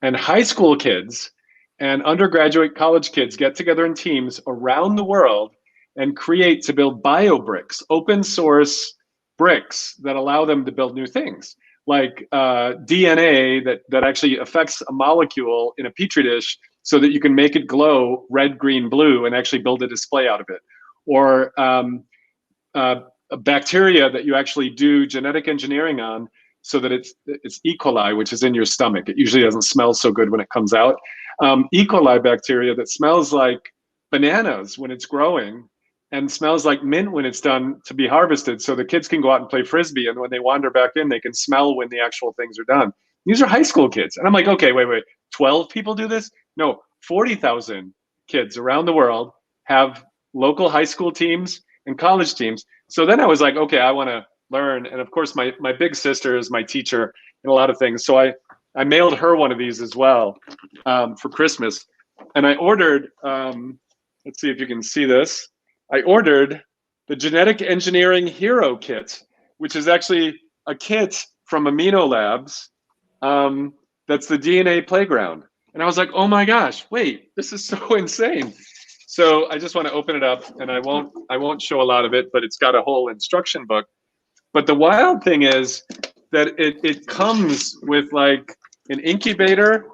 And high school kids and undergraduate college kids get together in teams around the world and create to build biobricks, open source bricks that allow them to build new things, like DNA that actually affects a molecule in a petri dish so that you can make it glow red, green, blue, and actually build a display out of it. Or a bacteria that you actually do genetic engineering on so that it's E. coli, which is in your stomach. It usually doesn't smell so good when it comes out. E. coli bacteria that smells like bananas when it's growing and smells like mint when it's done to be harvested, so the kids can go out and play Frisbee, and when they wander back in, they can smell when the actual things are done. These are high school kids. And I'm like, okay, wait, 12 people do this? No, 40,000 kids around the world have local high school teams and college teams. So then I was like, okay, I want to learn. And of course, my big sister is my teacher in a lot of things. So I mailed her one of these as well for Christmas. And I ordered, let's see if you can see this. I ordered the Genetic Engineering Hero Kit, which is actually a kit from Amino Labs. That's the DNA playground. And I was like, oh my gosh, wait, this is so insane. So I just want to open it up, and I won't show a lot of it, but it's got a whole instruction book. But the wild thing is that it comes with like an incubator,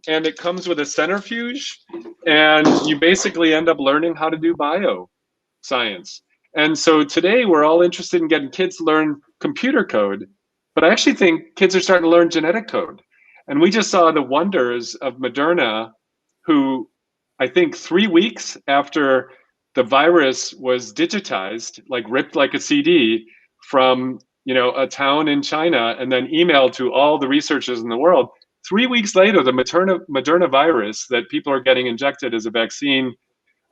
and it comes with a centrifuge, and you basically end up learning how to do bioscience. And so today we're all interested in getting kids to learn computer code, but I actually think kids are starting to learn genetic code. And we just saw the wonders of Moderna, who I think 3 weeks after the virus was digitized, like ripped like a CD from a town in China and then emailed to all the researchers in the world, 3 weeks later, the Moderna virus that people are getting injected as a vaccination,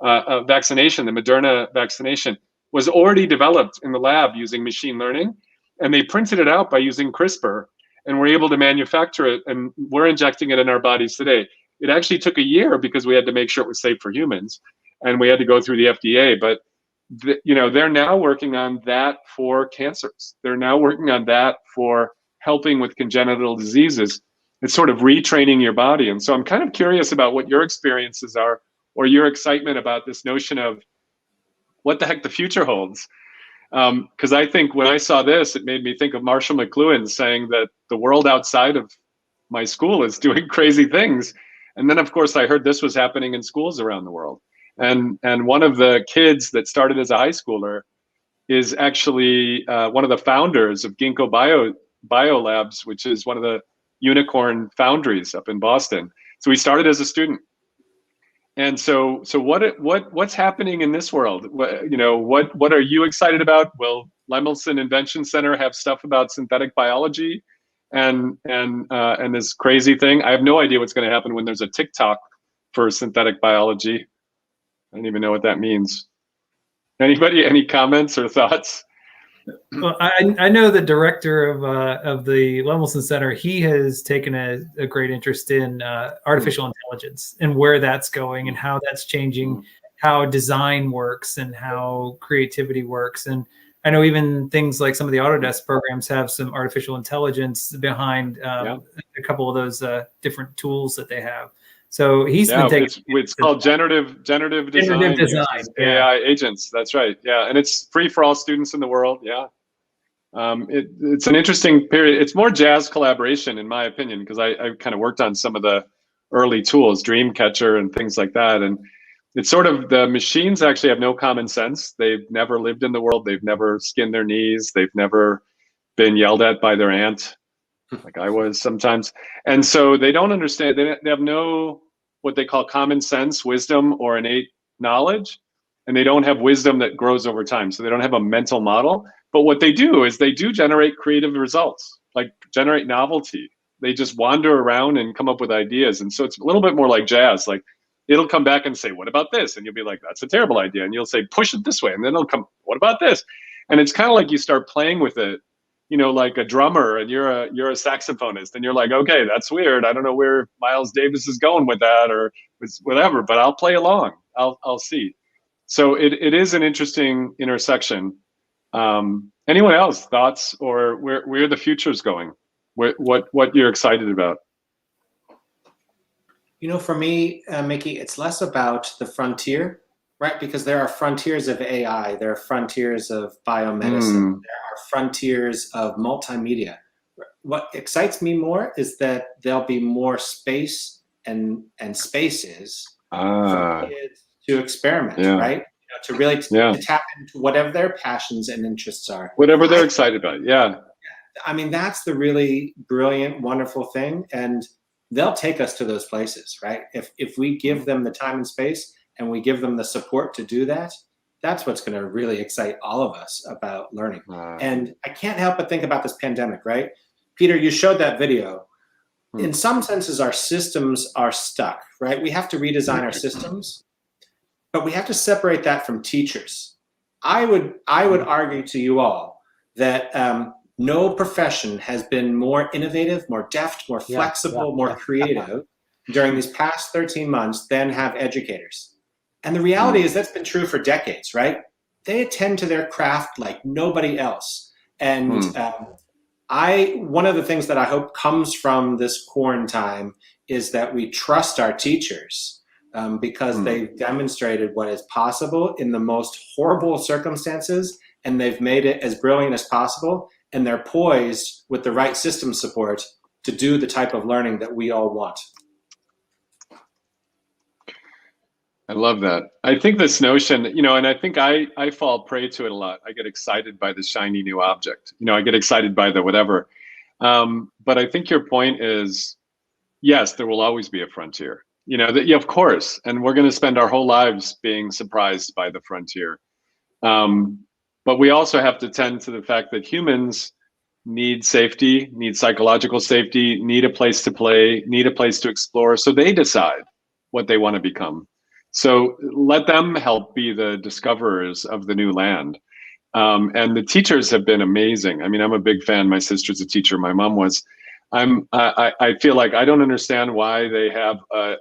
the Moderna vaccination, was already developed in the lab using machine learning, and they printed it out by using CRISPR, and were able to manufacture it, and we're injecting it in our bodies today. It actually took a year because we had to make sure it was safe for humans, and we had to go through the FDA, but they're now working on that for cancers. They're now working on that for helping with congenital diseases. It's sort of retraining your body. And so I'm kind of curious about what your experiences are, or your excitement about this notion of what the heck the future holds. Because I think when I saw this, it made me think of Marshall McLuhan saying that the world outside of my school is doing crazy things. And then, of course, I heard this was happening in schools around the world. And one of the kids that started as a high schooler is actually one of the founders of Ginkgo Biolabs, which is one of the unicorn foundries up in Boston. So we started as a student. And so what's happening in this world? What are you excited about? Will Lemelson Invention Center have stuff about synthetic biology and this crazy thing? I have no idea what's going to happen when there's a TikTok for synthetic biology. I don't even know what that means. Anybody, any comments or thoughts? Well, I know the director of the Lemelson Center. He has taken a great interest in artificial intelligence and where that's going and how that's changing how design works and how creativity works. And I know even things like some of the Autodesk programs have some artificial intelligence behind a couple of those different tools that they have. So he's been taking. It's called generative design. AI agents. That's right. Yeah, and it's free for all students in the world. Yeah, it's an interesting period. It's more jazz collaboration, in my opinion, because I kind of worked on some of the early tools, Dreamcatcher and things like that. And it's sort of, the machines actually have no common sense. They've never lived in the world. They've never skinned their knees. They've never been yelled at by their aunt, like I was sometimes. And so they don't understand, they have no, what they call common sense, wisdom, or innate knowledge. And they don't have wisdom that grows over time. So they don't have a mental model. But what they do is they do generate creative results, like generate novelty. They just wander around and come up with ideas. And so it's a little bit more like jazz. Like it'll come back and say, what about this? And you'll be like, that's a terrible idea. And you'll say, push it this way. And then it'll come, what about this? And it's kind of like you start playing with it, you know, like a drummer, and you're a saxophonist, and you're like, okay, that's weird. I don't know where Miles Davis is going with that or whatever, but I'll play along. I'll see. So it is an interesting intersection. Anyone else thoughts, or where the future's going? What you're excited about? You know, for me, Mickey, it's less about the frontier, right? Because there are frontiers of AI, there are frontiers of biomedicine, there are frontiers of multimedia. What excites me more is that there'll be more space and spaces for kids to experiment, right? You know, to really to tap into whatever their passions and interests are. Whatever they're excited about, yeah. I mean, that's the really brilliant, wonderful thing. And they'll take us to those places, right? If we give them the time and space and we give them the support to do that, that's what's going to really excite all of us about learning. And I can't help but think about this pandemic, right? Peter, you showed that video. In some senses, our systems are stuck, right? We have to redesign our systems, but we have to separate that from teachers. I would argue to you all that no profession has been more innovative, more deft, more flexible, more creative during these past 13 months than have educators. And the reality is that's been true for decades, right? They attend to their craft like nobody else. And one of the things that I hope comes from this quarantine is that we trust our teachers because they've demonstrated what is possible in the most horrible circumstances, and they've made it as brilliant as possible. And they're poised with the right system support to do the type of learning that we all want. I love that. I think this notion, you know, and I think I fall prey to it a lot. I get excited by the shiny new object. You know, I get excited by the whatever. But I think your point is, yes, there will always be a frontier. You know, that, yeah, of course. And we're going to spend our whole lives being surprised by the frontier. But we also have to tend to the fact that humans need safety, need psychological safety, need a place to play, need a place to explore. So they decide what they want to become. So let them help be the discoverers of the new land. And the teachers have been amazing. I mean, I'm a big fan. My sister's a teacher. My mom was. I feel like I don't understand why they have an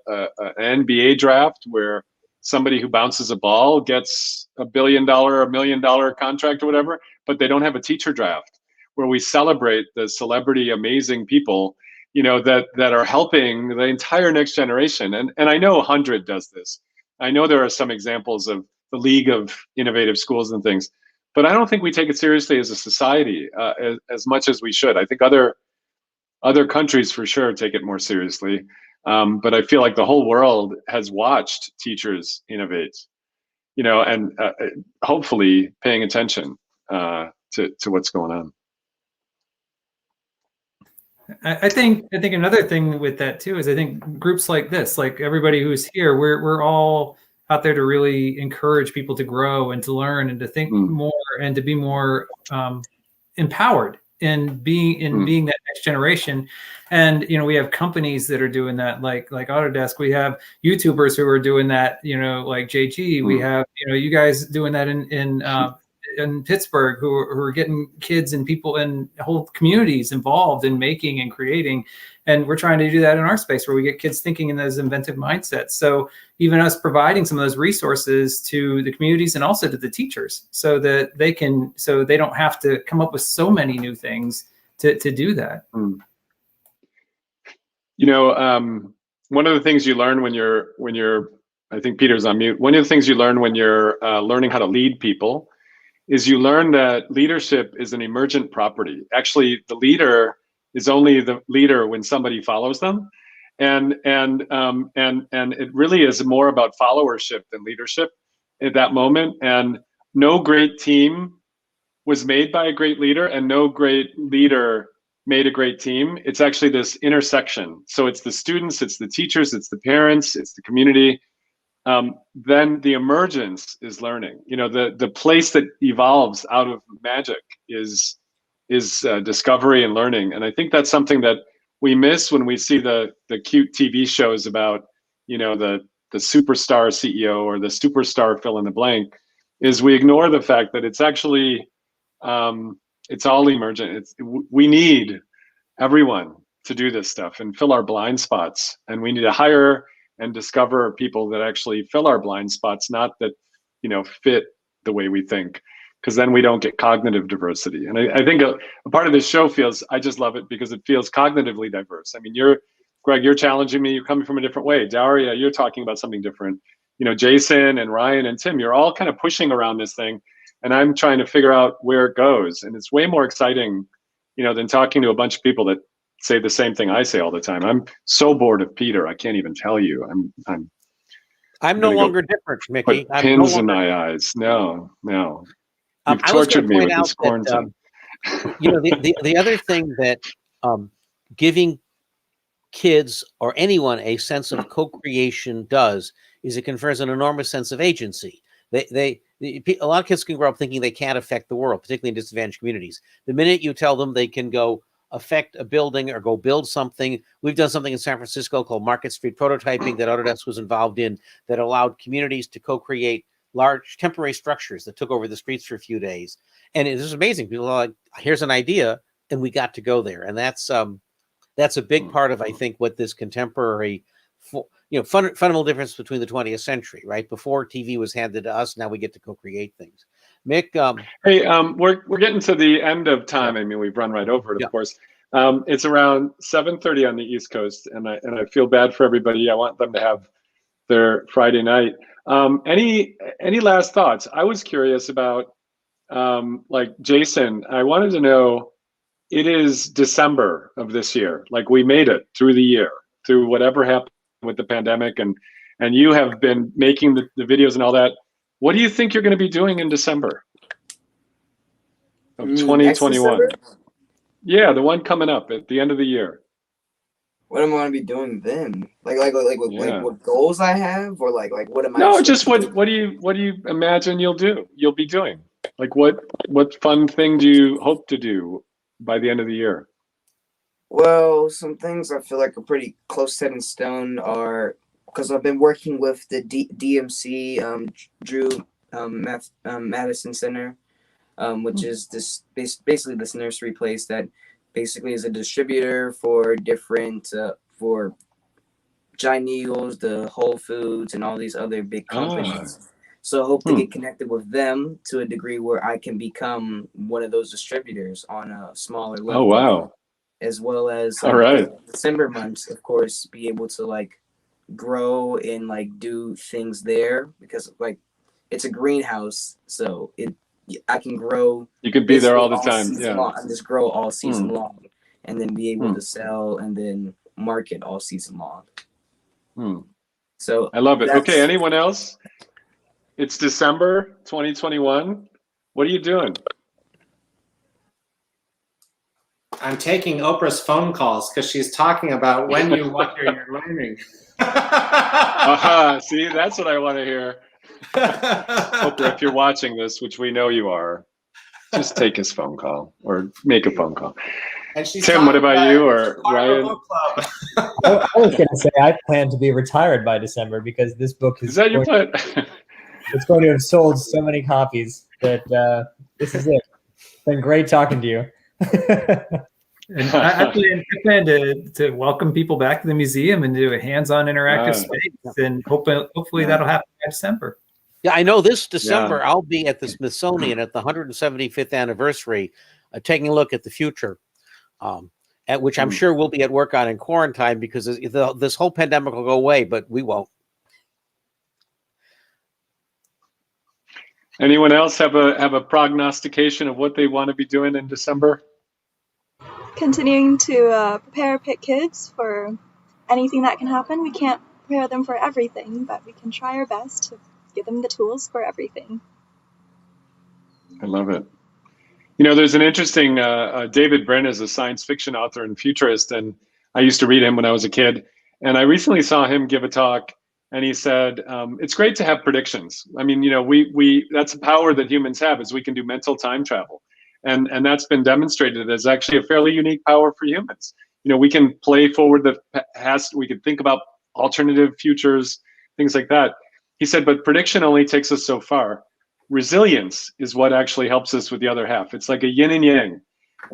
NBA draft where somebody who bounces a ball gets $1 billion, $1 million contract or whatever, but they don't have a teacher draft where we celebrate the celebrity, amazing people, you know, that are helping the entire next generation. And I know 100 does this. I know there are some examples of the League of Innovative Schools and things, but I don't think we take it seriously as a society as much as we should. I think other countries for sure take it more seriously. But I feel like the whole world has watched teachers innovate, you know, and hopefully paying attention to what's going on. I think another thing with that too is I think groups like this, like everybody who's here, we're all out there to really encourage people to grow and to learn and to think more and to be more empowered in being that next generation. And we have companies that are doing that, like Autodesk. We have YouTubers who are doing that, like JG. We have you guys doing that in Pittsburgh who are getting kids and people and whole communities involved in making and creating. And we're trying to do that in our space where we get kids thinking in those inventive mindsets. So even us providing some of those resources to the communities and also to the teachers so that they don't have to come up with so many new things to do that. One of the things you learn when you're, I think Peter's on mute. One of the things you learn when you're learning how to lead people is you learn that leadership is an emergent property. Actually, the leader is only the leader when somebody follows them, and it really is more about followership than leadership at that moment. And no great team was made by a great leader, and no great leader made a great team. It's actually this intersection. So it's the students, it's the teachers, it's the parents, it's the community. Then the emergence is learning. The place that evolves out of magic is discovery and learning. And I think that's something that we miss when we see the cute TV shows about the superstar CEO or the superstar fill in the blank. Is we ignore the fact that it's actually it's all emergent. We need everyone to do this stuff and fill our blind spots, and we need to hire and discover people that actually fill our blind spots, not that fit the way we think, because then we don't get cognitive diversity. And I think a part of this show feels, I just love it because it feels cognitively diverse. I mean, Greg, you're challenging me, you're coming from a different way. Daria, you're talking about something different. Jason and Ryan and Tim, you're all kind of pushing around this thing, and I'm trying to figure out where it goes. And it's way more exciting, than talking to a bunch of people that say the same thing I say all the time. I'm so bored of Peter, I can't even tell you. I'm no longer different, Mickey. Put pins in my eyes. No. You've tortured me with this quarantine. The other thing that giving kids or anyone a sense of co-creation does is it confers an enormous sense of agency. A lot of kids can grow up thinking they can't affect the world, particularly in disadvantaged communities. The minute you tell them they can go affect a building or go build something. We've done something in San Francisco called Market Street Prototyping that Autodesk was involved in that allowed communities to co-create large temporary structures that took over the streets for a few days. And it was amazing. People are like, here's an idea, and we got to go there. And that's a big part of, I think, what this contemporary, fundamental difference between the 20th century, right? Before TV was handed to us, now we get to co-create things. Mick, hey, we're getting to the end of time. I mean, we've run right over it, of course. It's around 7:30 on the East Coast, and I feel bad for everybody. I want them to have their Friday night. Any last thoughts? I was curious about, like Jason. I wanted to know. It is December of this year. Like, we made it through the year, through whatever happened with the pandemic, and you have been making the videos and all that. What do you think you're going to be doing in December of 2021? Yeah, the one coming up at the end of the year. What am I going to be doing then? Like what goals I have, or like what am I? No, just what do you imagine you'll be doing? Like what fun thing do you hope to do by the end of the year? Well, some things I feel like are pretty close set in stone are, because I've been working with the DMC Drew Madison Center, which is this basically this nursery place that basically is a distributor for different for Giant Eagles, the Whole Foods, and all these other big companies. So I hope to get connected with them to a degree where I can become one of those distributors on a smaller level. Oh, wow. As well as all right, December months, of course, be able to like grow and like do things there, because like it's a greenhouse, so I can grow. You could be there all the time, long, and just grow all season long, and then be able to sell and then market all season long. So I love it. Okay, anyone else? It's December 2021. What are you doing? I'm taking Oprah's phone calls because she's talking about when you wonder you're learning. See, that's what I want to hear. Oprah, if you're watching this, which we know you are, just take his phone call or make a phone call. And she's Tim, what about you or Ryan? I was going to say I plan to be retired by December because this book is that your plan? It's going to have sold so many copies that this is it. It's been great talking to you. And I plan to welcome people back to the museum and do a hands-on interactive space, and hopefully that'll happen by December. Yeah, I know this December I'll be at the Smithsonian at the 175th anniversary, taking a look at the future, at which I'm sure we'll be at work on in quarantine because this whole pandemic will go away, but we won't. Anyone else have a prognostication of what they want to be doing in December? Continuing to prepare Pitt kids for anything that can happen. We can't prepare them for everything, but we can try our best to give them the tools for everything. I love it. You know, there's an interesting, David Brin is a science fiction author and futurist, and I used to read him when I was a kid. And I recently saw him give a talk, and he said, it's great to have predictions. I mean, you know, that's a power that humans have, is we can do mental time travel. And that's been demonstrated as actually a fairly unique power for humans. You know, we can play forward the past, we can think about alternative futures, things like that. He said, but prediction only takes us so far. Resilience is what actually helps us with the other half. It's like a yin and yang.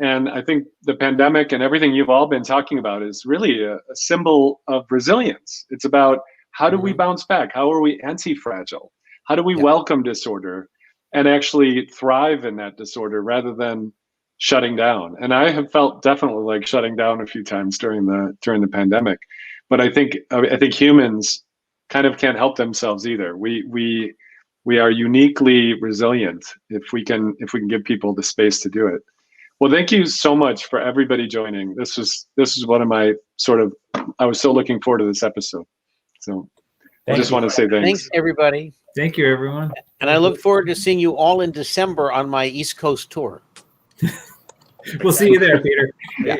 And I think the pandemic and everything you've all been talking about is really a symbol of resilience. It's about how do we bounce back? How are we anti-fragile? How do we welcome disorder and actually thrive in that disorder rather than shutting down? And I have felt definitely like shutting down a few times during the pandemic. But I think humans kind of can't help themselves either. We are uniquely resilient if we can give people the space to do it. Well, thank you so much for everybody joining. This was one of my I was so looking forward to this episode. So I just want to say thanks. Thanks, everybody. Thank you, everyone. And I look forward to seeing you all in December on my East Coast tour. We'll see you there, Peter. Yeah.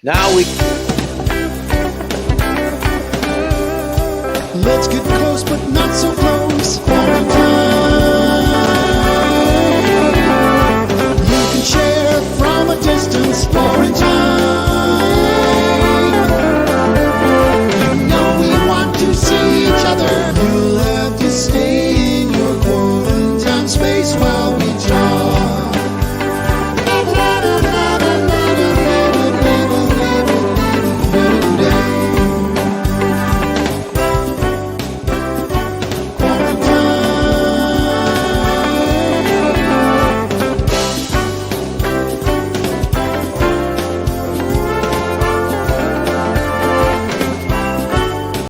Now let's get close, but not so